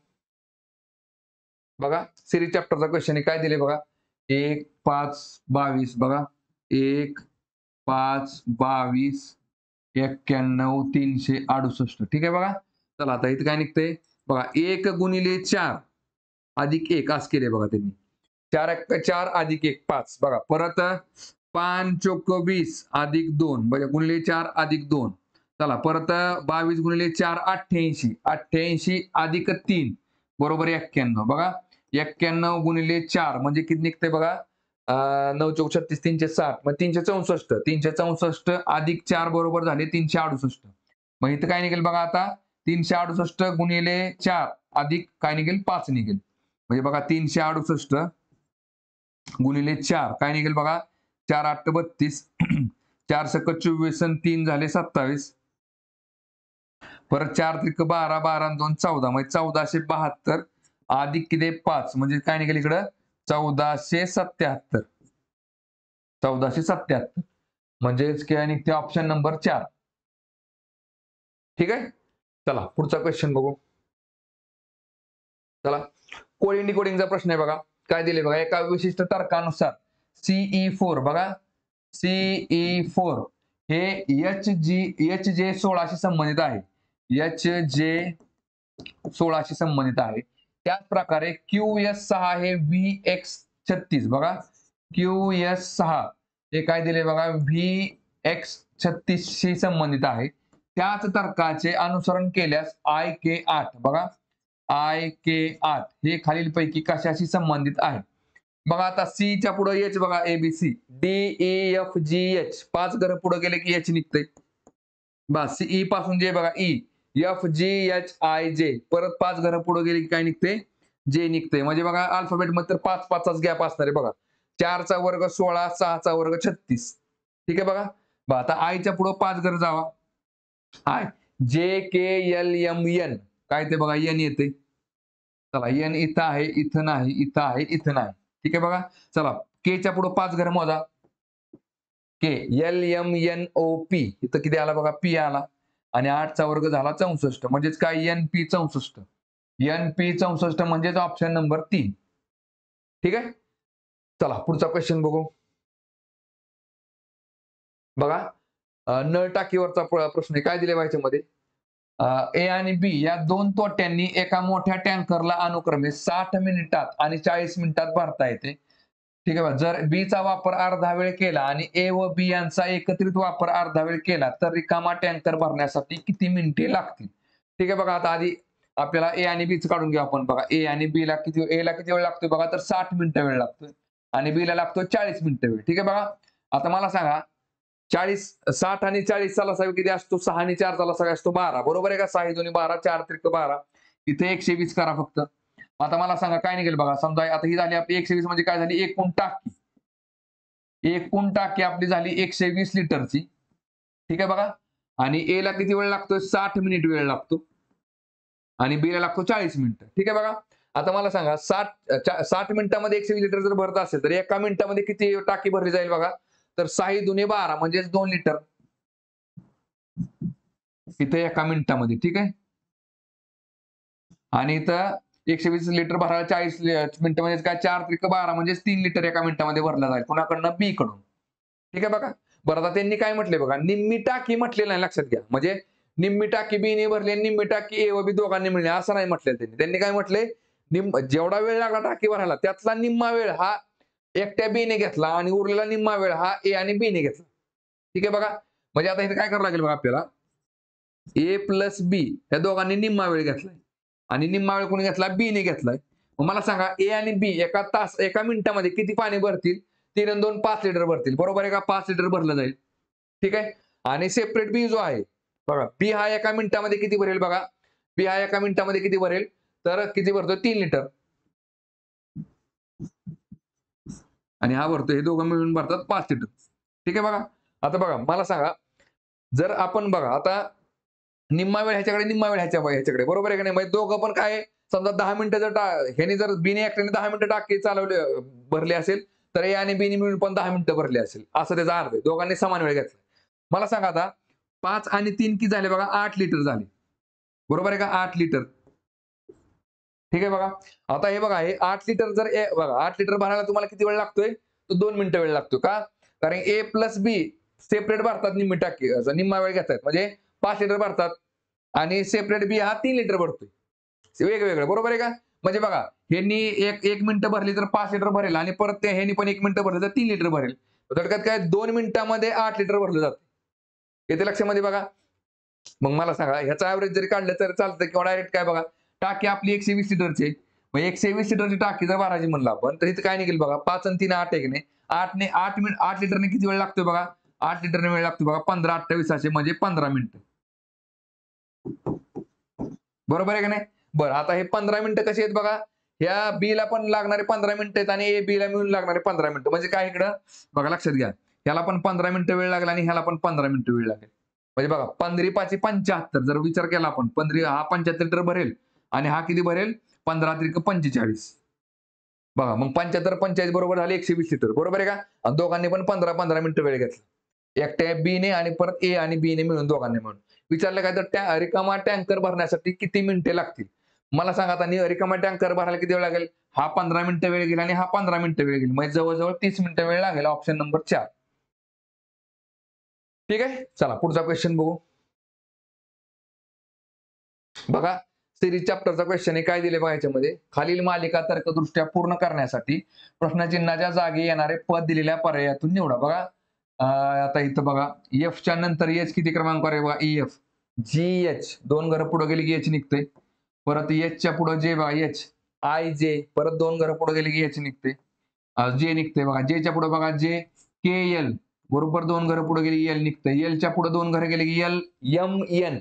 बघा सिरीज चॅप्टरचा क्वेश्चन आहे. काय दिले बघा? 1 5 22 बघा 1 5 22 91 368. ठीक आहे बघा. चला आता इथे काय निघतंय बघा 1 गुणिले 4 अधिक 1 असं केले बघा त्यांनी. 4 अधिक 1 5 बघा. परत 5 चोक 20 अधिक 2 म्हणजे गुणिले 4 अधिक 2. चला परत 22 गुणिले 4 88. 88 अधिक 3 बरोबर 91 बघा. 91 गुणिले 4 म्हणजे किती निघतंय बघा? 9 चौक 36 360 मग 364. 364 अधिक 4 बरोबर झाले 368. मग इथं काय निघेल बघा आता? 368 गुणिले 4 अधिक काय निघेल? 5 निघेल. म्हणजे बघा 368 गुणिले 4 काय निघेल बघा? 4 8 32 4 सक 24 आणि 3 झाले 27. परत 4 त्रिक 12 12 आणि 2 14 म्हणजे 1472 अधिक किती 5 म्हणजे काय निघेल इकडं? 1477. 1477 म्हणजेच काय निघते ऑप्शन नंबर 4. ठीक आहे. चला पुढचा क्वेश्चन बघू. चला कोडिंग डिकोडिंगचा प्रश्न आहे बघा. काय दिले बघा? एका विशिष्ट तर्कानुसार CE4 बघा CE4 हे HJ 16 शी संबंधित आहे. HJ 16 शी संबंधित आहे. त्याच प्रकारे QS6 हे VX36 बघा QS6 हे काय दिले बघा? VX36 शी संबंधित आहे. त्याच तर्काचे अनुसरण केल्यास IK8 बघा IK8 हे खालीलपैकी कशाशी संबंधित आहे? बघा आता C च्या पुढे H बघा ABC DEFGH 5 घर पुढे गेले की H निघतंय. बस E पासून J बघा E FGHIJ परत 5 घर पुढे गेले की काय निघते? J निघते. म्हणजे बघा अल्फाबेट मध्ये तर 5 5चाच गॅप असणार आहे बघा. 4 चा वर्ग 16 6 चा वर्ग 36. ठीक आहे बघा. आता I च्या पुढे 5 घर जावा. I JKLMN काय ते बघा N येते. चला N इथं आहे, इथं नाही, इथं आहे, इथं नाही. ठीक आहे बघा. चला K च्या पुढे 5 घर मोजा. K LMNOP इथं किती आला बघा? P आला. आणि 8 चा वर्ग झाला 64 म्हणजेच काय? NP 64. NP 64 म्हणजेच ऑप्शन नंबर 3. ठीक आहे. चला पुढचा क्वेश्चन बघू. बघा नळ टाकीवरचा प्रश्न आहे. काय दिले बघा याच्यामध्ये? A आणि B या दोन तोट्यांनी एका मोठ्या टँकरला अनुक्रमे 60 मिनिटात आणि 40 मिनिटात भरता येते. ठीक आहे बघा. जर B चा वापर अर्धा वेळ केला आणि A व B यांचा एकत्रित वापर अर्धा वेळ केला तर रिकामा टँकर भरण्यासाठी किती मिनिटे लागतील? ठीक आहे बघा. आता आधी आपल्याला A आणि B च काढून घेऊ आपण बघा. A आणि B ला किती A ला किती वेळ लागतोय बघा? तर 60 मिनिटं वेळ लागतोय आणि B ला लागतोय 40 मिनिटं वेळ. ठीक आहे बघा. आता मला सांगा 60 आणि 40 चा लसावी किती असतो? 6 आणि 4 चा लसावी असतो 12 बरोबर आहे का? 6 दोन्ही 12 4 त्रिक 12 इथे 120 करा फक्त. आता मला सांगा काय निघेल बघा? समजा आता ही झाली आपली 120 म्हणजे काय झाली? एकूण टाकी. एकूण टाकी आपली झाली 120 लिटरची. ठीक आहे बघा. आणि A ला किती वेळ लागतोय? 60 मिनिट वेळ लागतो. आणि B ला लागतो 40 मिनिटं. ठीक आहे बघा. आता मला सांगा 60 मिनिटांमध्ये 120 लिटर जर भरत असेल तर एका मिनिटामध्ये किती टाकी भरली जाईल बघा? तर 6 दुने 12 म्हणजेच 2 लिटर. इथे एका मिनिटामध्ये. ठीक आहे. आणि इथं 120 लिटर भरायला 40 मिनिटं म्हणजे काय? 4 त्रिक 12 म्हणजेच 3 लिटर एका मिनिटामध्ये भरला जाईल. कुणाकडनं? B कडून. ठीक आहे बघा. बरं आता त्यांनी काय म्हटले बघा? निम्मी टाकी म्हटलेलं नाही लक्षात घ्या. म्हणजे निम्मी टाकी B ने भरली आणि निम्मी टाकी A व B दोघांनी मिळणे असं नाही म्हटलेलं त्यांनी. त्यांनी काय म्हटले? जेवढा वेळ लागला टाकी भरायला त्यातला निम्मा वेळ हा एकट्या B ने घेतला आणि उरलेला निम्मा वेळ हा A आणि B ने घेतला. ठीक आहे बघा. म्हणजे आता इथे काय करावं लागेल बघा आपल्याला? A प्लस B या दोघांनी निम्मा वेळ घेतलाय आणि निम्मा वेळ कोणी घेतला? B ने घेतलाय. मग मला सांगा A आणि B एका मिनिटामध्ये किती पाणी भरतील? 3 आणि 2 5 लिटर भरतील. बरोबर आहे का? 5 लिटर भरलं जाईल. ठीक आहे. आणि सेपरेट B जो आहे बघा B हा एका मिनिटामध्ये किती भरेल बघा? B हा एका मिनिटामध्ये किती भरेल? तर किती भरतोय 3 लिटर आणि हा भरतोय, हे दोघं मिळून भरतात 5 लिटर. ठीक आहे बघा. आता बघा मला सांगा, जर आपण बघा आता निम्मा वेळ ह्याच्याकडे, निम्मा वेळ ह्याच्याकडे, बरोबर आहे की नाही? म्हणजे दोघं पण काय, समजा 10 मिनिटं जर ह्याने जर बीने एकट्याने 10 मिनिटं टाकी चालवले भरले असेल, तर ए आणि बीने मिळून पण 10 मिनिटं भरले असेल, असं त्याचा अर्थ आहे. दोघांनी समान वेळ घेतला. मला सांगा आता 5 आणि 3 किती झाले बघा, 8 लिटर झाले. बरोबर आहे का? 8 लिटर. ठीक आहे बघा. आता हे बघा, हे 8 लिटर जर बघा 8 लिटर भरायला तुम्हाला किती वेळ लागतोय? तर 2 मिनिटं वेळ लागतो. का? कारण ए प्लस बी सेपरेट भरतात निम्मी टाकी, निम्मा वेळ घेतायत. म्हणजे 5 लिटर भरतात आणि सेपरेट बी हा 3 लिटर भरतोय. वेगवेगळं, बरोबर आहे का? म्हणजे बघा, ह्यांनी 1 मिनिटं भरली तर 5 लिटर भरेल आणि परत ह्यांनी पण 1 मिनिटं भरलं तर 3 लिटर भरेल. थोडक्यात काय 2 मिनिटांमध्ये 8 लिटर भरलं जातं. येते लक्षामध्ये बघा. मग मला सांगा, ह्याचा ॲव्हरेज जरी काढलं तर चालतं किंवा डायरेक्ट काय बघा, टाकी आपली 120 लिटरची आहे. मग 120 लिटरची टाकी जर भरायची म्हणलं आपण, तर इथं काय निघेल बघा, 5 आणि 3 8 आहे की नाही? 8 लिटरने किती वेळ लागतोय बघा? 8 लिटरने वेळ लागतो बघा 15 28 म्हणजे 15 मिनिटं. बरोबर आहे का नाही? बरं, आता हे 15 मिनिटं कशी आहेत बघा, ह्या बीला पण लागणारे 15 मिनिटं आहेत आणि ए बीला मिळून लागणारे 15 मिनिटं. म्हणजे काय इकडं बघा, लक्षात घ्या. ह्याला पण 15 मिनिटं वेळ लागला आणि ह्याला पण 15 मिनिटं वेळ लागेल. म्हणजे बघा 15 5 75, जर विचार केला आपण 15 हा 75 लिटर भरेल आणि हा किती भरेल? 15 त्रिक 45. बघा मग 75 45 बरोबर झाले 120 लिटर, बरोबर आहे का? आणि दोघांनी पण 15-15 मिनिटं वेळ घेतला. एकट्या बीने आणि परत ए आणि बीने मिळून, दोघांनी मिळून. विचारलं काय, तर त्या रिकामा टँकर भरण्यासाठी किती मिनिटे लागतील? मला सांगा आता, रिकामा टँकर भरायला किती वेळ लागेल? हा 15 मिनिटं वेळ गेला आणि हा 15 मिनिटं वेळ गेली. म्हणजे जवळ-जवळ 30 मिनिटं वेळ लागेल. Option number 4. ठीक आहे. चला पुढचा क्वेश्चन बघू. बघा, सिरीज चॅप्टरचा क्वेश्चन आहे. काय दिले बघा याच्यामध्ये, खालील मालिका तर्कदृष्ट्या पूर्ण करण्यासाठी प्रश्नचिन्हाच्या जागी येणारे पद दिलेल्या पर्यायातून निवडा. बघा आता इथं बघा, एफच्या नंतर एच किती क्रमांकावर आहे बघा, एफ जी एच, 2 घरं पुढे गेली की एच निघते. परत एचच्या पुढे जे बघा, एच आय जे, परत 2 घरं पुढे गेली की एच निघते, जे निघते बघा. जेच्या पुढे बघा, जे के एल, बरोबर 2 घरं पुढे गेली एल निघते. एलच्या पुढे 2 घरं गेली की एल एम एन,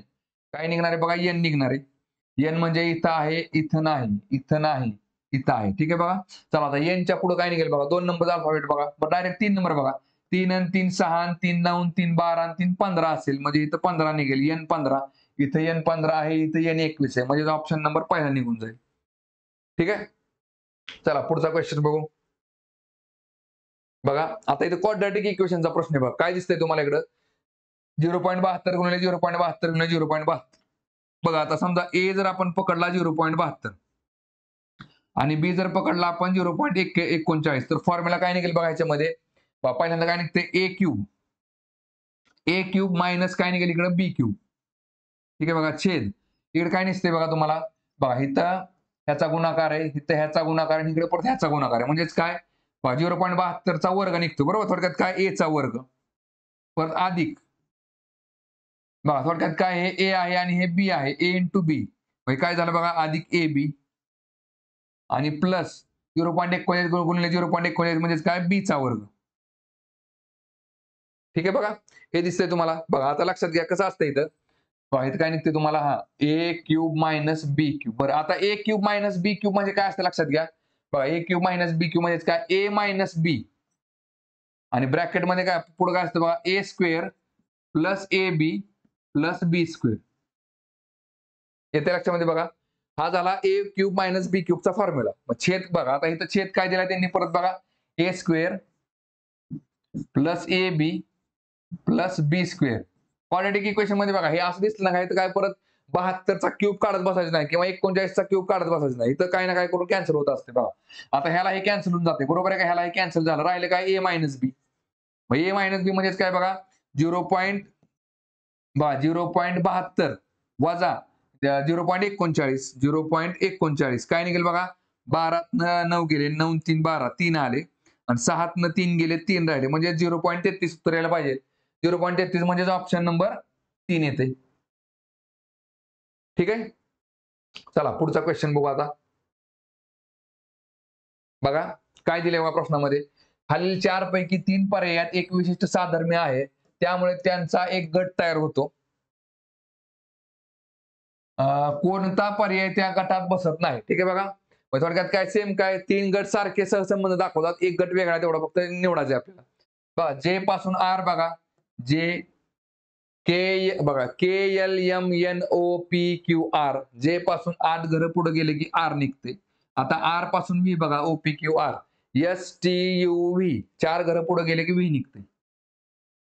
काय निघणार आहे बघा, एन निघणार आहे. एन म्हणजे इथं आहे, इथं नाही, इथं नाही, इथं आहे. ठीक आहे बघा. चला आता एनच्या पुढे काय निघेल बघा, 2 नंबरचा अल्फाबेट बघा, डायरेक्ट 3 नंबर बघा. 3 आणि 3 6 आणि 3 9 आणि 3 12 आणि 3 15 असेल, म्हणजे इथं 15 निघेल, एन 15. इथं एन 15 आहे, इथं एन 21 आहे, म्हणजे ऑप्शन नंबर पहिला निघून जाईल. ठीक आहे. चला पुढचा क्वेश्चन बघू. बघा आता इथं क्वाड्रॅटिक इक्वेशनचा प्रश्न आहे बघा. काय दिसतंय तुम्हाला इकडं, 0.72 गुणिले 0.72 गुणिले 0.72. बघा आता समजा ए जर आपण पकडला 0.72 आणि बी जर पकडला आपण 0.39, तर फॉर्म्युला काय निघेल बघा याच्यामध्ये. पहिल्यांदा काय निघते, ए क्यूब. ए क्यूब मायनस काय निघेल इकडे, बी क्यूब. ठीक आहे बघा, छेद. इकडे काय निघते बघा तुम्हाला, बघा इथं ह्याचा गुणाकार आहे, इथं ह्याचा गुणाकार आहे, इकडे परत ह्याचा गुणाकार आहे. म्हणजेच काय, 0.72 चा वर्ग निघतो, बरोबर. थोडक्यात काय, ए चा वर्ग परत अधिक, बघा थोडक्यात काय, हे ए आहे आणि हे बी आहे, ए इंटू बी, म्हणजे काय झालं बघा, अधिक ए बी आणि प्लस 0.41 गुणिले 0.41 म्हणजेच काय, बी चा वर्ग. ठीक आहे बघा, हे दिसतंय तुम्हाला. बघा आता लक्षात घ्या कसं असतं इथं. बघा इथं काय निघते तुम्हाला, हा ए क्यूब मायनस बी क्यूब. बरं आता ए क्यूब मायनस बी क्यूब म्हणजे काय असतं लक्षात घ्या. बघा ए क्यूब मायनस बी क्यूब म्हणजे काय, ए मायनस बी आणि ब्रॅकेटमध्ये काय पुढे काय असतं बघा, A square plus A B plus B square. येते लक्षामध्ये बघा. हा झाला ए क्यूब मायनस बी क्यूबचा फॉर्म्युला. मग छेद बघा, आता इथं छेद काय दिला त्यांनी परत बघा, A square plus A B plus B square. Quadratic equation मध्ये बघा, हे असं दिसलं ना काय, तर काय परत 72चा क्यूब काढत बसायचं नाही किंवा 39चा क्यूब काढत बसायचं नाही. इथं काय ना काय करून कॅन्सल होत असते बघा. आता ह्याला हे कॅन्सल होऊन जाते, बरोबर आहे का, ह्याला हे कॅन्सल झालं, राहिले काय, ए मायनस बी. मग ए मायनस बी म्हणजेच काय बघा, 0.72 वजा 0.39 काय निघेल बघा, 12 9 गेले, 9 3 12, 3 आले आणि 6 3 गेले, 3 राहिले, म्हणजे 0.33 उत्तर यायला पाहिजे. 0.33 म्हणजे ऑप्शन नंबर 3 येते. ठीक आहे. चला पुढचा क्वेश्चन बघू आता. बघा काय दिले बघा प्रश्नामध्ये, खालील 4 पैकी 3 पर्यायात एक विशिष्ट साधर्म्य आहे, त्यामुळे त्यांचा एक गट तयार होतो. कोणता पर्याय त्या गटात बसत नाही. ठीक आहे बघा. मग थोडक्यात काय सेम काय 3 गट सारखे सहसंबंध दाखवतात. एक गट वेगळा तेवढा फक्त निवडायचा आहे आपल्याला. बघा जे पासून आर बघा. जे के बघा KLMNOPQR जे पासून 8 घरं पुढे गेले की आर निघते. आता आर पासून व्ही बघा OPQR STUV 4 घरं पुढे गेले की व्ही निघते.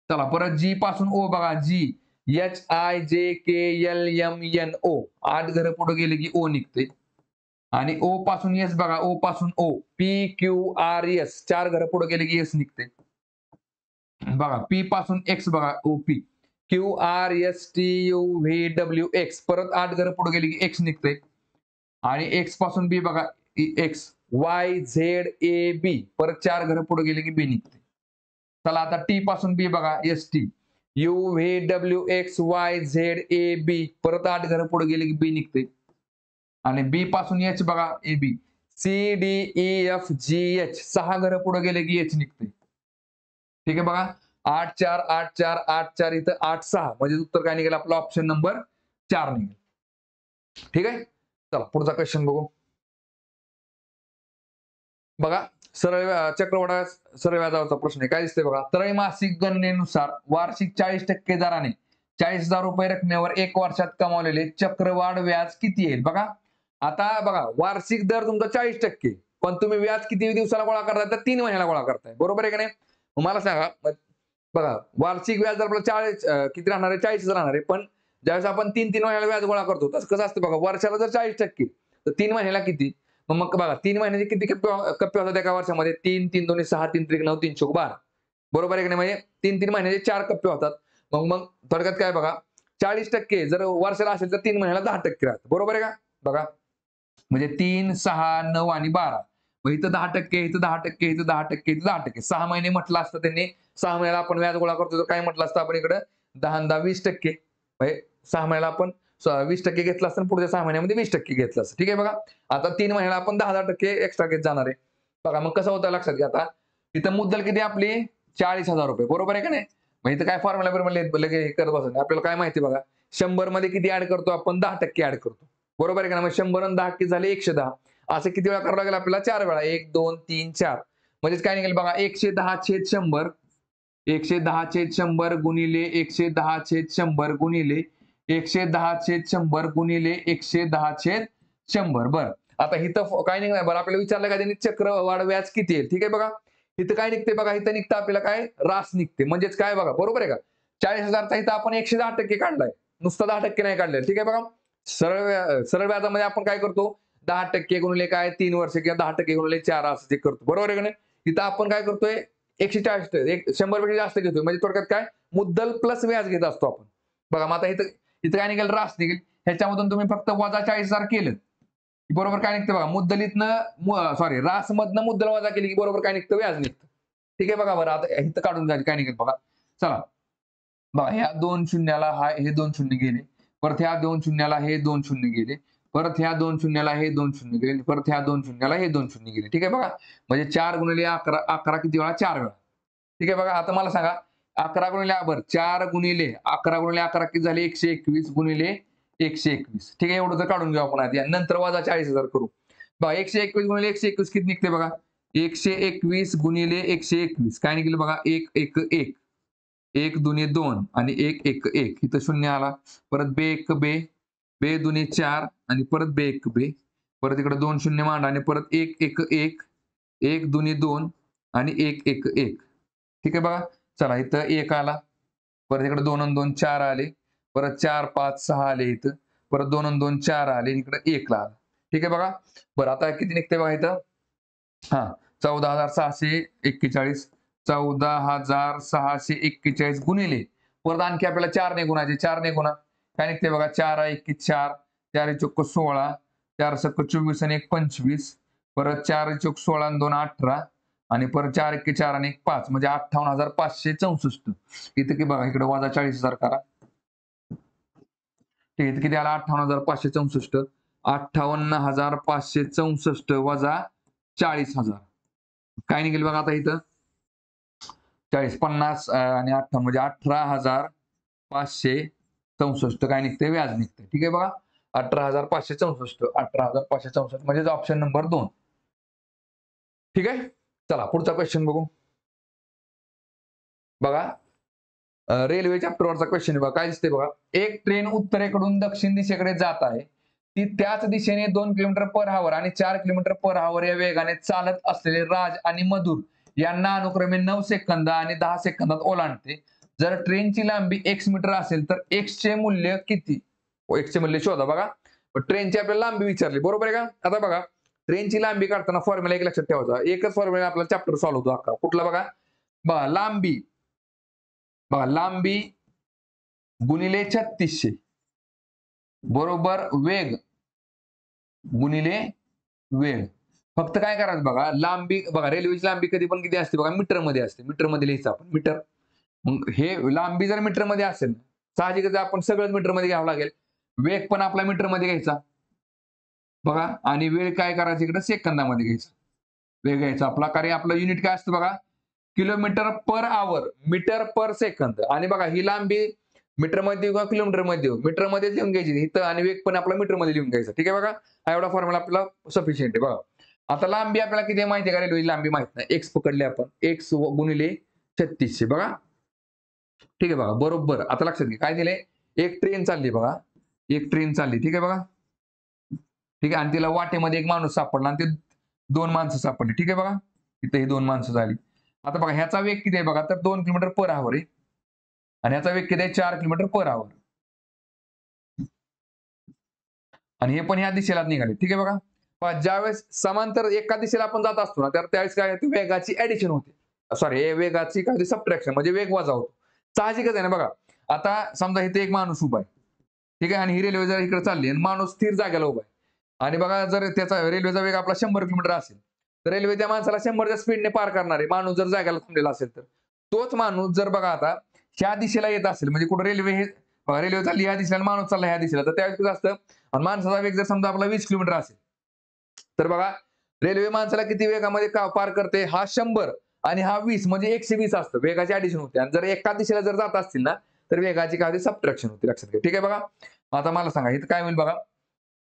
चला परत जी पासून ओ बघा जी HIJKLMNO 8 घरं पुढे गेले की ओ निघते. आणि ओ पासून एस बघा ओ पासून ओ PQRS 4 घरं पुढे गेले की एस निघते. बघा पी पासून एक्स बघा OP QRSTUVWX परत 8 घरं पुढे गेली की एक्स निघते. आणि एक्स पासून बी बघा एक्स YZAB परत 4 घरं पुढे गेली की बी निघते. चला आता टी पासून बी बघा ST UVWXYZAB परत 8 घरं पुढे गेली की बी निघते. आणि बी पासून एच बघा AB CDEFGH 6 घरं पुढे गेले की एच निघते. ठीक आहे बघा 8 4 8 4 8 4 इथं 8 6 म्हणजे उत्तर काय निघेल आपला ऑप्शन नंबर 4 निघेल. ठीक आहे. चला पुढचा क्वेश्चन बघू. बघा चक्रवाढ सरळ व्याजावरचा प्रश्न आहे. काय दिसतंय बघा त्रैमासिक गणनेनुसार वार्षिक 40% दराने 40,000 रुपये रकमेवर 1 वर्षात कमावलेले चक्रवाढ व्याज किती येईल? बघा आता बघा वार्षिक दर तुमचा 40%, पण तुम्ही व्याज किती दिवसाला गोळा करताय तर 3 महिन्याला गोळा करताय. बरोबर आहे का नाही? मला सांगा बघा वार्षिक व्याज दर आपला 40 किती राहणार आहे 40 राहणार आहे. पण ज्यावेळेस आपण 3 महिन्याला व्याज गोळा करतो तसं कसं असतं बघा वर्षाला जर 40% तर 3 महिन्याला किती? मग बघा 3 महिन्याचे किती कप्पे होतात एका वर्षामध्ये 3 3 2 6 3 3 9 3 12. बरोबर आहे की नाही? म्हणजे 3 महिन्याचे 4 कप्पे होतात. मग थोडक्यात काय बघा 40% जर वर्षाला असेल तर 3 महिन्याला 10% राहतं. बरोबर आहे का? बघा म्हणजे 3 6 9 आणि 12 मग इथं 10%, इथं 10%, इथं 10%, इथं 10%. 6 महिने म्हटलं असतं त्यांनी 6 महिन्याला आपण व्याज गोळा करतो तर काय म्हटलं असतं आपण इकडं 10 10 20%. म्हणजे 6 महिन्याला आपण 20% घेतलं असतं पुढच्या 6 महिन्यामध्ये 20% घेतलं असतं. ठीक आहे बघा. आता 3 महिन्याला आपण 10% एक्स्ट्रा घेत जाणार आहे. बघा मग कसं होतं लक्षात घ्या आता इथं मुद्दल किती आपली 40,000 रुपये. बरोबर आहे का नाही? मग इथं काय फॉर्म्युला लगे करत बसत आपल्याला काय माहिती बघा 100 मध्ये किती ऍड करतो आपण 10% ऍड करतो. बरोबर आहे का? मग 100 आणि 10 किती झाले 110. असं किती वेळा करावं लागेल आपल्याला 4 वेळा 1 2 3 4 म्हणजेच काय निघेल बघा 110/100 110/100 गुणिले 110/100 गुणिले 110/100 गुणिले 110/100. बरं आता इथं काय निघणार बरं आपल्याला विचारलं का त्यांनी चक्रवाढ व्याज किती आहे? ठीक आहे बघा इथं काय निघते बघा इथं निघतं आपल्याला काय रास निघते म्हणजेच काय बघा बरोबर आहे का 40,000चा इथं आपण 110% काढलाय नुसतं 10% नाही काढलेलं. ठीक आहे बघा सरळ व्याजामध्ये आपण काय करतो 10% गुणिले काय 3 वर्ष किंवा 10% गुणिले 4 असं ते करतो. बरोबर आहे का नाही? इथं आपण काय करतोय 140 100 पेक्षा जास्त घेतोय म्हणजे थोडक्यात काय मुद्दल प्लस व्याज घेत असतो आपण. बघा मग आता इथं इथं काय निघेल रास निघेल ह्याच्यामधून तुम्ही फक्त वजा 40,000 केलं बरोबर काय निघतं बघा मुद्दलीतनं सॉरी रास मधनं मुद्दल वजा केली की बरोबर काय निघतं व्याज निघतं. ठीक आहे बघा बरं आता इथं काढून घ्या काय निघेल बघा चला बघा ह्या 2 शून्याला हे 2 शून्य गेले परत ह्या 2 शून्याला हे 2 शून्य गेले परत ह्या 2 शून्याला हे 2 शून्य गेले परत ह्या 2 शून्याला हे 2 शून्य गेले. ठीक आहे बघा म्हणजे 4 गुणिले 11 11 किती वेळा 4 वेळा. ठीक आहे बघा आता मला सांगा 11 गुणिले बरं 4 गुणिले 11 गुणिले 11 किती झाले 121 गुणिले 121. ठीक आहे एवढं तर काढून घेऊ आपण आधी नंतर वजा 40,000 करू. बघा 121 गुणिले 121 किती निघते बघा 121 गुणिले 121 काय निघेल बघा 1 1 1 1 दुने 2 आणि 1 1 1 इथं शून्य आला परत बे 1 बे बे दुने 4 आणि परत बे 1 बे परत इकडे 2 शून्य मांडा आणि परत 1 1 1 1 दुने 2 आणि 1 1 1. ठीक आहे बघा चला इथं 1 आला परत इकडे 2 आणि 2 4 आले परत 4 5 6 आले इथं परत 2 आणि 2 4 आले इकडे 1 ला आला. ठीक आहे बघा बरं आता किती निघते बघा इथं हा 14,641 14,641 गुणिले परत आणखी आपल्याला 4 ने गुणायचे 4 ने गुणा काय निघते बघा 4 1 4 4 चोक्क 16 4 सक्क 24 आणि 1 25 परत 4 चोक 16 आणि 2 18 आणि परत 4 1 4 आणि 1 5 म्हणजे 58,564. इथं की बघा इकडे वजा 40,000 करा. ठीक आहे किती आला 58,564 58,564 वजा 40,000 काय निघेल बघा आता इथं 40 50 आणि 58 म्हणजे 18,564 काय निघते व्याज निघते. ठीक आहे बघा 18,564 18,564 म्हणजेच ऑप्शन नंबर 2. ठीक आहे. चला पुढचा क्वेश्चन बघू. बघा रेल्वे चॅप्टरवरचा क्वेश्चन आहे बघा. काय दिसते बघा. एक ट्रेन उत्तरेकडून दक्षिण दिशेकडे जात आहे. ती त्याच दिशेने 2 किलोमीटर पर आवर आणि 4 किलोमीटर पर आवर या वेगाने चालत असलेले राज आणि मधुर यांना अनुक्रमे 9 सेकंद आणि 10 सेकंदात ओलांडते. जर ट्रेनची लांबी x मीटर असेल तर x चे मूल्य किती? x चे मूल्य शोधा. बघा ट्रेनची आपल्याला लांबी विचारली, बरोबर आहे का? आता बघा ट्रेनची लांबी काढताना फॉर्म्युला एक लक्षात ठेवायचा. एकच फॉर्म्युला आपला चॅप्टर सॉल्व्ह होतो अख्खा. कुठला बघा. बघा लांबी गुणिले 3600 बरोबर वेग गुणिले वेळ. फक्त काय करायचं बघा, लांबी बघा रेल्वेची लांबी कधी पण किती असते बघा, मीटर मध्ये असते. मीटर मध्ये लिहायचं आपण मीटर. मग हे लांबी जर मीटर मध्ये असेल साहजिकच आपण सगळं मीटर मध्ये घ्यावं लागेल. वेग पण आपला मीटर मध्ये घ्यायचा बघा आणि वेळ काय करायचं इकडे सेकंदामध्ये घ्यायचा. वेग घ्यायचा आपला, कारण आपलं युनिट काय असतं बघा kilometre per hour metre per second. आणि बघा ही लांबी मीटर मध्ये किंवा किलोमीटर मध्ये मीटर मध्ये लिहून घ्यायची इथं आणि वेग पण आपला मीटर मध्ये लिहून घ्यायचा. ठीक आहे बघा. हा एवढा फॉर्म्युला आपल्याला सफिशियंट आहे. बघा आता लांबी आपल्याला किती माहिती आहे का, रेल्वेची लांबी माहित नाही. एक्स पकडले आपण, एक्स गुणिले 3600 बघा. ठीक आहे बघा बरोबर. आता लक्षात घ्या काय दिले, एक ट्रेन चालली बघा, एक ट्रेन चालली. ठीक आहे बघा. ठीक आहे. आणि तिला वाटेमध्ये एक माणूस सापडला आणि ते 2 माणसं सापडली. ठीक आहे बघा. इथे ही 2 माणसं झाली. आता बघा ह्याचा वेग किती आहे बघा, तर 2 किलोमीटर पर आवर आहे आणि ह्याचा वेग किती आहे 4 किलोमीटर पर आवर. आणि हे पण ह्या दिशेला निघाले. ठीक आहे बघा. ज्यावेळेस समांतर एका दिशेला आपण जात असतो ना, तर त्यावेळेस काय होते, वेगाची ऍडिशन होते. सॉरी वेगाची काय होते सबट्रॅक्शन, म्हणजे वेग वजा होतो. साहजिकच आहे ना. बघा आता समजा इथे एक माणूस उभा आहे. ठीक आहे. आणि ही रेल्वे जर इकडे चालली आणि माणूस स्थिर जागेला उभा आहे आणि बघा जर त्याचा रेल्वेचा वेग आपला 100 किलोमीटर असेल तर रेल्वे त्या माणसाला 100च्या स्पीडने पार करणार आहे. माणूस जर जागेला थांबलेला असेल तर तोच माणूस जर बघा आता ह्या दिशेला येत असेल, म्हणजे कुठे रेल्वे हे रेल्वे चालली ह्या दिशेला माणूस चालला ह्या दिशेला, तर त्यावेळेस कसं असतं, आणि माणसाचा वेग जर समजा आपला 20 किलोमीटर असेल तर बघा रेल्वे माणसाला किती वेगामध्ये पार करते, हा 100 आणि हा 20 म्हणजे 120 असतं. वेगाची ऍडिशन होते. आणि जर एका दिशेला जर जात असतील ना तर वेगाची काय होते सबट्रॅक्शन होते. लक्षात घ्या. ठीक आहे बघा. आता मला सांगा इथं काय होईल बघा.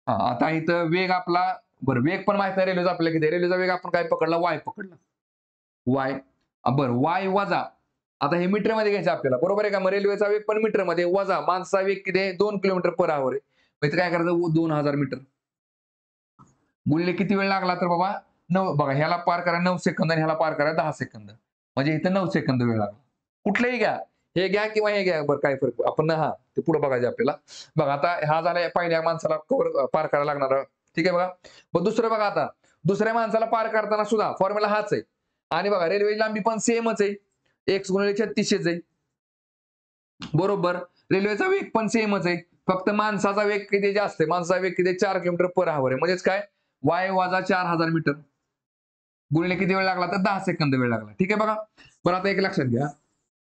आता इथं वेग आपला, बरं वेग पण माहित नाही रेल्वेचा आपल्याला किती. रेल्वेचा वेग आपण काय पकडला, वाय पकडला. वाय बरं वाय वजा, आता हे मीटर मध्ये घ्यायचं आपल्याला, बरोबर आहे का. मग रेल्वेचा वेग पण मीटर मध्ये वजा माणसाचा वेग किती आहे 2 किलोमीटर पर आवर आहे. मग इथं काय करायचं 2000 मीटर गुणिले किती वेळ लागला तर बाबा 9. बघा ह्याला पार करा 9 सेकंद आणि ह्याला पार करा 10 सेकंद, म्हणजे इथं 9 सेकंद वेळ लागला. कुठलेही घ्या, हे घ्या किंवा हे घ्या, बरं काय फरक आपण ते पुढे बघायचं आपल्याला. बघा आता हा झाला पहिल्या माणसाला पार करायला लागणार. ठीक आहे बघा. मग दुसरं बघा, आता दुसऱ्या माणसाला पार करताना सुद्धा फॉर्म्युला हाच आहे. आणि बघा रेल्वेची लांबी पण सेमच आहे, x गुणिले 3600 आहे बरोबर. रेल्वेचा वेग पण सेमच आहे, फक्त माणसाचा वेग किती जास्त आहे. माणसाचा वेग किती 4 किलोमीटर पर आवर आहे. म्हणजेच काय वाय वजा 4000 मीटर गुणिले किती वेळ लागला तर 10 सेकंद वेळ लागला. ठीक आहे बघा. बरं आता एक लक्षात घ्या,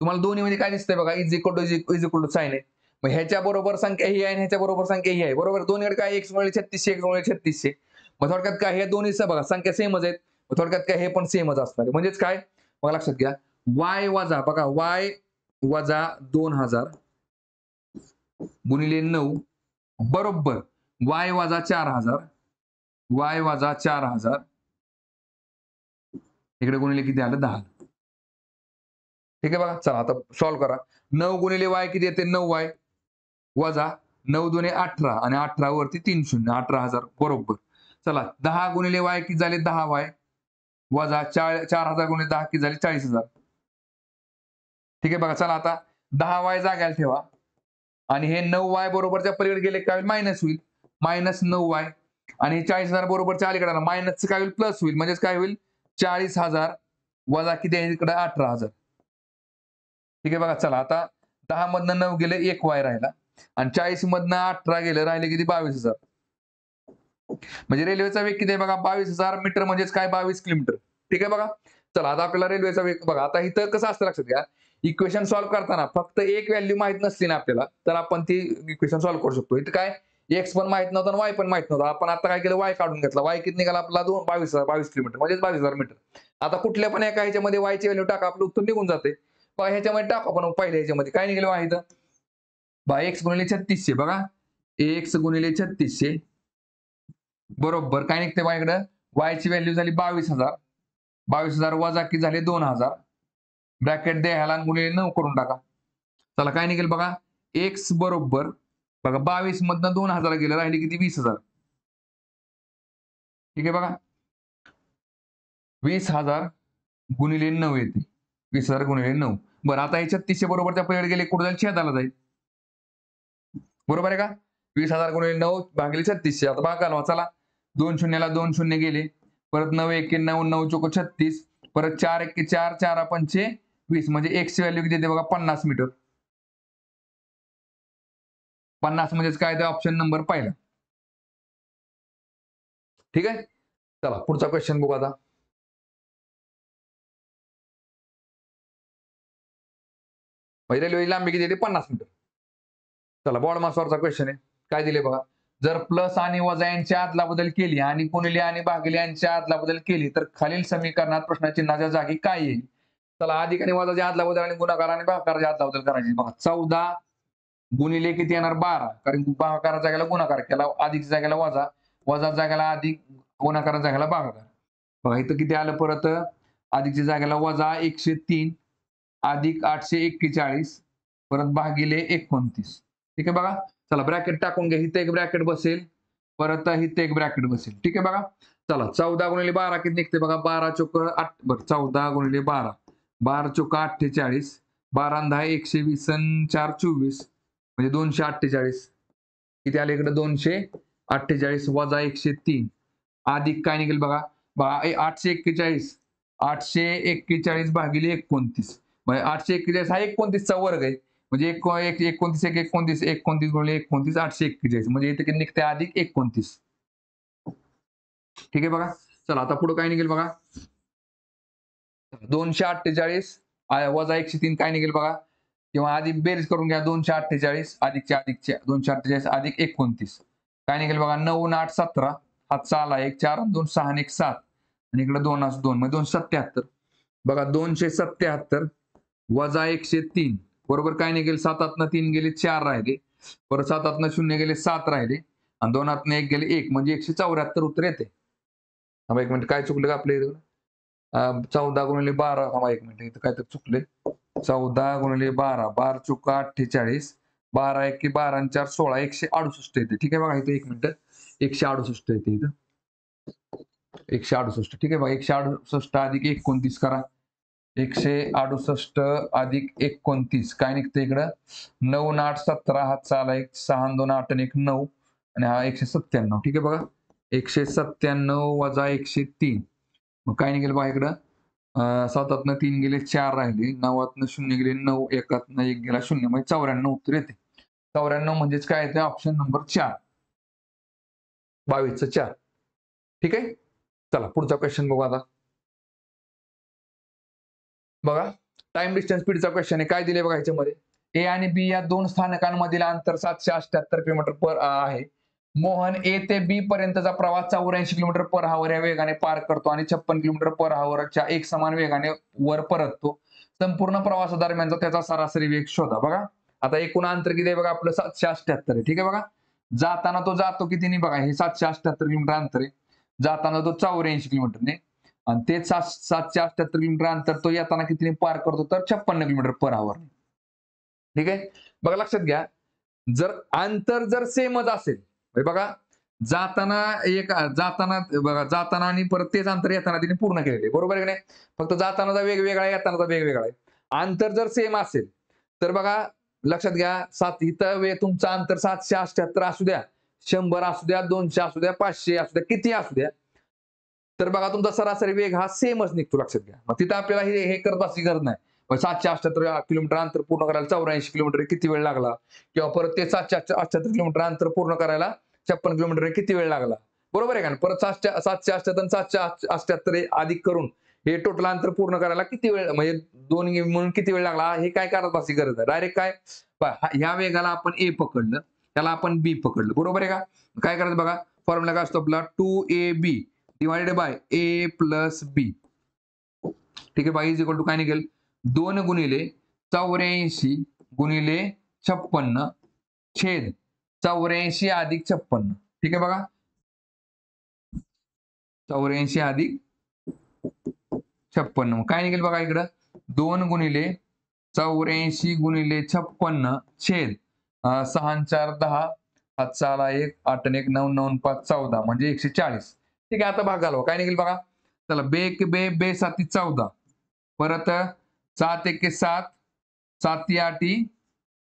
तुम्हाला दोन्ही मध्ये काय दिसतंय बघा, इज इक्वल टू साइन आहे. मग ह्याच्या बरोबर संख्या ही आहे आणि ह्याच्या बरोबर संख्या ही आहे, बरोबर. दोन्हीकडे काय x गुणिले 3600 x गुणिले 3600. मग थोडक्यात काय हे दोन्ही बघा संख्या सेमच आहेत. मग थोडक्यात काय हे पण सेमच असणार आहे. म्हणजेच काय मग लक्षात घ्या, y वजा बघा y वजा 2000 गुणिले 9 बरोबर y वजा 4000 y वजा 4000 इकडे गुणिले किती आलं 10. ठीक आहे बघा. चला आता सॉल्व्ह करा. 9 गुणिले y किती येते 9y वजा 9 दुने 18 आणि 18 वरती 3 शून्य 18000 बरोबर. चला 10 गुणिले y किती झाले 10y वजा 4000 गुणिले 10 किती झाले 40000. ठीक आहे बघा. चला आता 10y जाग्याला ठेवा आणि हे 9y बरोबरच्या पलीकडे गेले काय होईल मायनस होईल, मायनस 9y आणि 40000 बरोबरच्या अलीकडे मायनस काय होईल प्लस होईल. म्हणजेच काय होईल 40000 वजा किती आहे इकडे 18000. ठीक आहे बघा. चला आता 10 मधनं 9 गेले 1 y राहिला आणि 40 मधनं 18 गेले राहिले किती 22000. म्हणजे रेल्वेचा वेग किती आहे बघा 22000 मीटर म्हणजेच काय 22 किलोमीटर. ठीक आहे बघा. चला आता आपल्याला रेल्वेचा वेग बघा. आता इथं कसं असतं लक्षात घ्या, इक्वेशन सॉल्व्ह करताना फक्त एक व्हॅल्यू माहित नसली ना आपल्याला तर आपण ती इक्वेशन सॉल्व्ह करू शकतो. इथं काय एक्स पण माहित नव्हतं आणि वाय पण माहित नव्हतं. आपण आता काय केलं वाय काढून घेतला. वाय किती निघाला आपला 22 किलोमीटर म्हणजेच 22000 मीटर. आता कुठल्या पण एका ह्याच्यामध्ये वायची व्हॅल्यू टाका आपलं उत्तर निघून जाते. ह्याच्यामध्ये टाकू आपण पहिल्या ह्याच्यामध्ये काय निघेल वाय इथं एक्स गुणिले 3600 बघा एक्स गुणिले 3600 बरोबर काय निघते बघा इकडं y ची व्हॅल्यू झाली 22,000. 22,000 वजा की झाले 2,000. ब्रॅकेट द्यायला आणि गुणिले 9 करून टाका. चला काय निघेल बघा एक्स बरोबर बघा 22 मधनं 2,000 गेलं राहिले किती 20,000. ठीक आहे बघा 20,000 गुणिले 9 येते 20,000 गुणिले 9. बरं आता हे 3600 बरोबर त्या पलीकडे गेले कुठे जाईल छेदाला जाईल. बरोबर आहे का 20,000 गुणिले 9 भागिले 3600 आता भागाला चला 2 शून्याला 2 शून्य गेले परत 9 एके 9 9 चोक 36 परत 4 एके 4 4 पंचे 20 म्हणजे एक्स ची व्हॅल्यू किती देते बघा 50 मीटर. 50 म्हणजेच काय ते ऑप्शन नंबर पहिला. ठीक आहे चला पुढचा क्वेश्चन बघू आता. रेल्वे लांबी किती येते 50 मीटर. चला बॉड मासवरचा क्वेश्चन आहे काय दिले बघा जर प्लस आणि वजा यांच्या आदला बदल केली आणि गुणिले आणि भागिले यांच्या आदला बदल केली तर खालील समीकरणात प्रश्नचिन्हाच्या जागी काय येईल. चला अधिक आणि वजाच्या आदला बदल आणि गुणाकार आणि भागाकाराच्या आदला बदल करायची बघा 14 गुणिले किती येणार 12 कारण भागाकाराच्या जागेला गुणाकार केला अधिकच्या जागेला वजा वजाच्या जागेला अधिक गुणाकाराच्या जागेला भागाकार. बघा इथं किती आलं परत अधिकच्या जागेला वजा 103 अधिक 841 परत भागिले 29. ठीक आहे बघा चला ब्रॅकेट टाकून घ्या इथे एक ब्रॅकेट बसेल परत इथे एक ब्रॅकेट बसेल. ठीक आहे बघा चला 14 गुणिले 12 किती निघते बघा 12 चोक 8 बरं 14 गुणिले 12 12 चोक 48 12 10 120 4 24 म्हणजे 248 किती आले इकडे 248 वजा 103 अधिक काय निघेल बघा 841 841 भागिले 29 म्हणजे 841 हा 29 चा वर्ग आहे म्हणजे 29 29 29 गुणिले 29 841 म्हणजे इथे किती निघते अधिक 29. ठीक आहे बघा चला आता पुढे काय निघेल बघा 248 वजा 103 काय निघेल बघा किंवा आधी बेरीज करून घ्या 248 अधिकच्या 248 अधिक 29 काय निघेल बघा 9 8 17 हातचा आला 1 4 2 6 1 7 आणि इकडे 2 2 म्हणजे 277 बघा 277 वजा 103 बरोबर काय निघेल 7 3 गेले 4 राहिले परत 7 0 गेले 7 राहिले आणि 2 1 गेले 1 म्हणजे 174 उत्तर येते. एक मिनिट काय चुकलं का आपल्या इथं 14 गुणिले 12 एक मिनिट इथं काय तर चुकले 14 गुणिले 12 12 चुक 48 12 1 12 आणि 4 16 168 येते. ठीक आहे बघा इथं एक मिनिट 168 येते इथं 168. ठीक आहे बघा 168 अधिक 29 करा 168 अधिक 29 काय निघतं इकडं 9 8 17 हातचा आला 1 6 2 8 आणि 1 9 आणि हा 197. ठीक आहे बघा 197 वजा 103 मग काय निघेल बघा इकडं 7 3 गेले 4 राहिले 9 0 गेले 9 1 1 गेला 0 म्हणजे 94 उत्तर येते. 94 म्हणजेच काय येते ऑप्शन नंबर 4 22 4. ठीक आहे चला पुढचा क्वेश्चन बघू आता. बघा टाइम डिस्टन्स स्पीडचा क्वेश्चन आहे काय दिले बघा याच्यामध्ये ए आणि बी या दोन स्थानकांमधील अंतर 778 किलोमीटर पर आहे. मोहन ए ते बी पर्यंतचा प्रवास 84 किलोमीटर पर हावर या वेगाने पार करतो आणि 56 किलोमीटर पर हावरच्या एक समान वेगाने वर परततो. संपूर्ण प्रवासादरम्यानचा त्याचा सरासरी वेग शोधा. बघा आता एकूण अंतर किती आहे बघा आपलं 778 आहे. ठीक आहे बघा जाताना तो जातो कितीने बघा हे 778 किलोमीटर अंतर आहे जाताना तो 84 किलोमीटरने आणि तेच 778 किलोमीटर अंतर तो येताना कितीने पार करतो तर 56 किलोमीटर पर आवर. ठीक आहे बघा लक्षात घ्या जर अंतर जर सेमच असेल बघा जाताना बघा जाताना आणि परत तेच अंतर येताना तिने पूर्ण केलेले बरोबर आहे की नाही फक्त जातानाचा वेगवेगळा आहे येतानाचा वेगवेगळा आहे. अंतर जर सेम असेल तर बघा लक्षात घ्या इथं तुमचं अंतर 778 असू द्या 100 असू द्या 200 असू द्या 500 असू द्या किती असू द्या तर बघा तुमचा सरासरी वेग हा सेमच निघतो. लक्षात घ्या मग तिथं आपल्याला हे करत बसची गरज नाही 778 किलोमीटर अंतर पूर्ण करायला 84 किलोमीटर किती वेळ लागला किंवा परत ते 778 किलोमीटर अंतर पूर्ण करायला 56 किलोमीटर किती वेळ लागला बरोबर आहे का परत 778 आणि 778 अधिक करून हे टोटल अंतर पूर्ण करायला किती वेळ म्हणजे दोन म्हणून किती वेळ लागला हे काय करत बसची गरज आहे. डायरेक्ट काय ह्या वेगाला आपण ए पकडलं त्याला आपण बी पकडलं बरोबर आहे का काय करायचं बघा फॉर्म्युला काय असतो आपला 2ab divided by A plus B. ठीक आहे बाई इज इक्वल टू काय निघेल 2 गुणिले 84 गुणिले 56 छेद 84 अधिक 56. ठीक आहे बघा, 84 अधिक 56. काय निघेल बघा इकडं, 2 गुणिले 84 गुणिले 56 छेद 6 4 10, 7 6 1, 8 1 9 9 5 14 म्हणजे 140. ठीक आहे, आता भाग घालवा. काय निघेल बघा, चला बे एक बे बे 7 14, परत 7 1 7, 7 8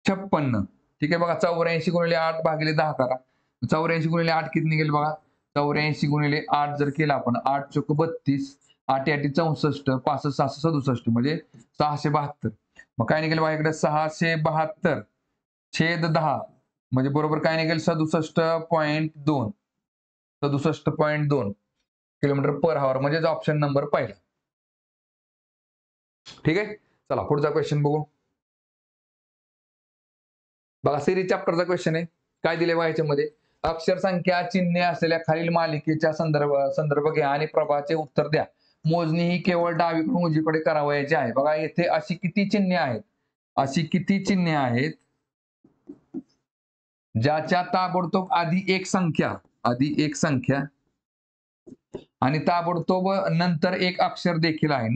56. ठीक आहे बघा, 84 गुणिले 8 भागिले 10 करा. 84 गुणिले 8 किती निघेल बघा, 84 गुणिले 8 जर केला आपण, 8 चोक 32, 8 8 64, 5 6 67 म्हणजे 672. मग काय निघेल बघा इकडे, 672 छेद 10 म्हणजे बरोबर काय निघेल, 67.2, 67.2 किलोमीटर पर आवर, म्हणजे ऑप्शन नंबर पहिला. ठीक आहे, चला पुढचा क्वेश्चन बघू. बघा, सिरीज चॅप्टरचा क्वेश्चन आहे. काय दिले बघा याच्यामध्ये, अक्षर संख्या चिन्हे असलेल्या खालील मालिकेच्या संदर्भ घ्या आणि प्रभाचे उत्तर द्या. मोजणी ही केवळ डावीकडून उजवीकडे करावयाची आहे. बघा येथे अशी किती चिन्हे आहेत, अशी किती चिन्हे आहेत ज्याच्या ताबडतोब आधी एक संख्या आणि ताबडतोब नंतर एक अक्षर देखील आहे,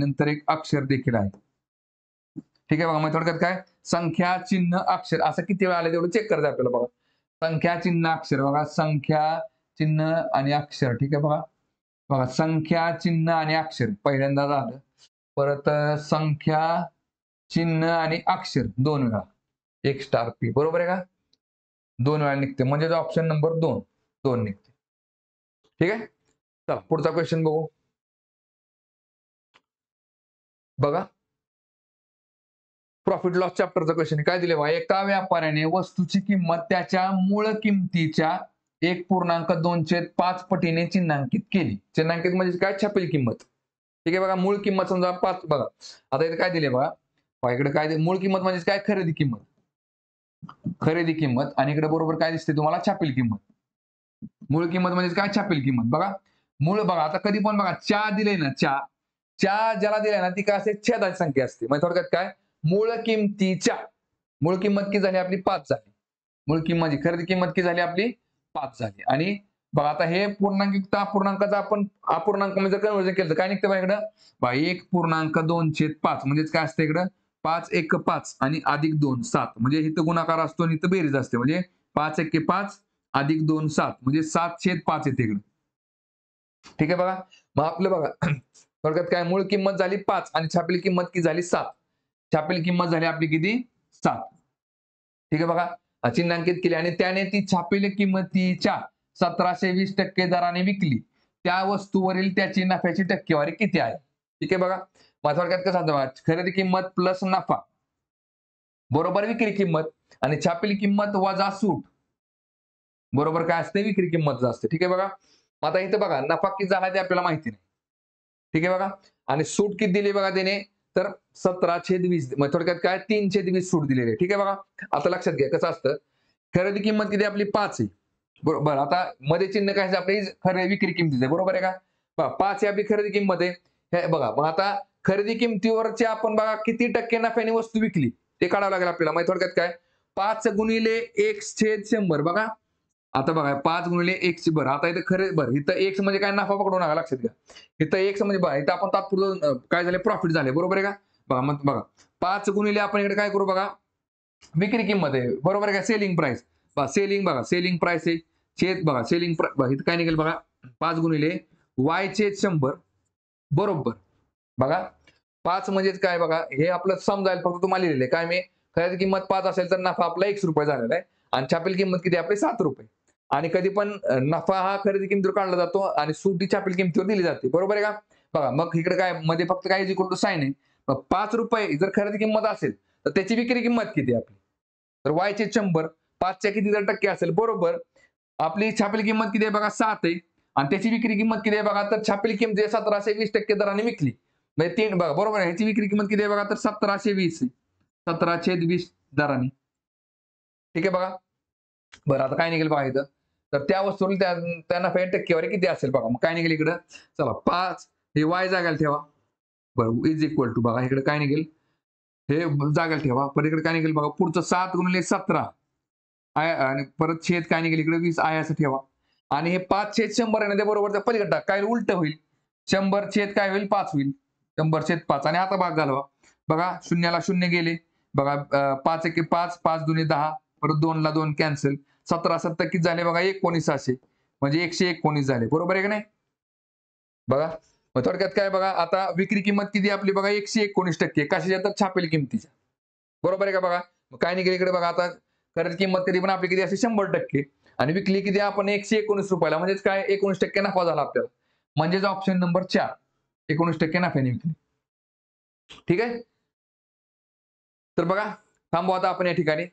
ठीक आहे बघा. मग थोडक्यात काय, संख्या चिन्ह अक्षर असं किती वेळा आलं तेवढं चेक करायचं आपल्याला. बघा, संख्या चिन्ह अक्षर, बघा संख्या चिन्ह आणि अक्षर. ठीक आहे बघा, बघा संख्या चिन्ह आणि अक्षर पहिल्यांदा झालं, परत संख्या चिन्ह आणि अक्षर 2 वेळा, एक स्टार पी, बरोबर आहे का, 2 वेळा निघते, म्हणजे ऑप्शन नंबर 2 निघते. ठीक आहे, चला पुढचा क्वेश्चन बघू. बघा, प्रॉफिट लॉस चॅप्टरचा क्वेश्चन काय दिले बघा, एका व्यापाऱ्याने वस्तूची किंमत त्याच्या मूळ किमतीच्या 1.25 पटीने चिन्हांकित केली. चिन्हांकित म्हणजे काय, छापील किंमत. ठीक आहे बघा, मूळ किंमत समजा 5. बघा आता इथे काय दिले बघा, इकडे काय मूळ किंमत म्हणजे काय, खरेदी किंमत, आणि इकडे बरोबर काय दिसते तुम्हाला, छापील किंमत. मूळ किंमत म्हणजे काय, छापील किंमत. बघा मूळ, बघा आता कधी पण बघा चा दिले ना, चा ज्याला दिलाय ना ती काय असते, छेदाची संख्या असते. म्हणजे थोडक्यात काय, मूळ किंमत किती झाली आपली, 5 झाली. मूळ किंमत खरेदी किंमत किती झाली आपली, 5 झाली. आणि बघा आता हे पूर्णांक युक्त अपूर्णांकाचा आपण अपूर्णांक म्हणजे कन्वर्जन केलं तर काय निघतं बघा इकडं, 1.2/5 म्हणजेच काय असतं इकडं, 5 1 5 आणि अधिक 2 7, म्हणजे इथं गुणाकार असतो आणि इथं बेरीज असते, म्हणजे 5 1 5 अधिक 2 7 म्हणजे 7/5 येते इकडे. ठीक आहे बघा, मग आपलं बघा थोडक्यात काय, मूळ किंमत झाली 5 आणि छापील किंमत किती झाली, 7. छापील किंमत झाली आपली किती, 7. ठीक आहे बघा, चिन्हांकित केली आणि त्याने ती छापील किंमतीच्या 1720% दराने विकली. त्या वस्तूवरील त्याची नफ्याची टक्केवारी किती आहे. ठीक आहे बघा, मग थोडक्यात कसं बघा, खरेदी किंमत प्लस नफा बरोबर विक्री किंमत, आणि छापील किंमत वजा सूट बरोबर काय असते, विक्री किंमत असते. ठीक आहे बघा, आता इथे बघा नफा किती झाला ते आपल्याला माहिती नाही. ठीक आहे बघा, आणि सूट किती दिली बघा त्याने, तर 17/20, म्हणजे थोडक्यात काय 3/20 सूट दिलेली आहे. ठीक आहे बघा, आता लक्षात घ्या कसं असतं, खरेदी किंमत किती आपली 5 आहे, बरोबर. आता मध्ये चिन्ह काय आपली खरेदी विक्री किंमतीचं आहे, बरोबर आहे का, 5 ही आपली खरेदी किंमत आहे. हे बघा, मग आता खरेदी किंमतीवरची आपण बघा किती टक्के नफ्याने वस्तू विकली ते काढावं लागेल आपल्याला. म्हणजे थोडक्यात काय, 5 गुणिले 1/100. बघा आता बघा 5 गुणिले 1 बरं, आता इथं खरे बरं, इथं एक्स म्हणजे काय, नफा पकडू नका, लक्षात घ्या. इथं एक्स म्हणजे बघा, इथं आपण तात्पुरतं काय झाले, प्रॉफिट झाले, बरोबर आहे का. बघा मग बघा 5 गुणिले आपण इकडे काय करू बघा, विक्री किंमत आहे, बरोबर आहे का, सेलिंग प्राइस. सेलिंग प्राइस आहे, छेद बघा सेलिंग प्राइस, इथं काय निघेल बघा, 5 गुणिले y छेद 100 बरोबर. बघा 5 म्हणजेच काय बघा, हे आपलं समजायला फक्त तुम्हाला लिहिलेलं आहे. काय मी खरेदी किंमत 5 असेल तर नफा आपला 1 रुपये झालेला आहे, आणि छापील किंमत किती आपली 7 रुपये. आणि कधी पण नफा हा खरेदी किमतीवर काढला जातो आणि सूट ही छापील किमतीवर दिली जाते, बरोबर आहे का. बघा मग इकडे काय मध्ये फक्त काय इज इक्वल टू साइन आहे. मग 5 रुपये जर खरेदी किंमत असेल तर त्याची विक्री किंमत किती आपली, तर y चे 100, 5च्या किती जर टक्के असेल, बरोबर. आपली छापील किंमत किती आहे बघा, 7 आहे, आणि त्याची विक्री किंमत किती आहे बघा, तर छापील किंमत 1720% दराने विकली, म्हणजे 3 बघा बरोबर आहे. ह्याची विक्री किंमत किती आहे बघा, तर 1720 17/20 दराने. ठीक आहे बघा, बरं आता काय निघेल बघा इथं, तर त्या वस्तूला त्या नफ्याची टक्केवारी किती असेल बघा. मग काय निघेल इकडं, चला 5 हे y जागायला ठेवा, बरं इज इक्वल टू बघा इकडे काय निघेल, हे जागायला ठेवा, पण इकडे काय निघेल बघा, पुढचं 7 गुणिले 17 आय आणि परत छेद काय निघेल इकडे 20 आहे असं ठेवा. आणि हे 5/100 आहे ना, ते बरोबर पलीकडे टाक. काय उलट होईल. 100 छेद काय होईल 5 होईल. 100/5 आणि आता भाग घालवा. बघा शून्याला शून्य गेले. बघा 5 एके 5, 5 दुने 10, परत 2 ला 2 कॅन्सल. 17 17 किती झाले बघा 19 असे. म्हणजे 119 झाले. बरोबर आहे का नाही? बघा. मग थोडक्यात काय बघा, आता विक्री किंमत किती आपली बघा 119%. कशाच्या तर छापेल किमतीच्या. बरोबर आहे का बघा? मग काय निघेल इकडे बघा, आता खरेदी किंमत कधी पण आपली किती असते 100%. आणि विकली किती आपण 119 रुपयाला, म्हणजेच काय 19% नफा झाला आपल्याला. म्हणजेच ऑप्शन नंबर 4 19% नफ्याने विकली. ठीक आहे. तर बघा थांबू आता आपण या ठिकाणी.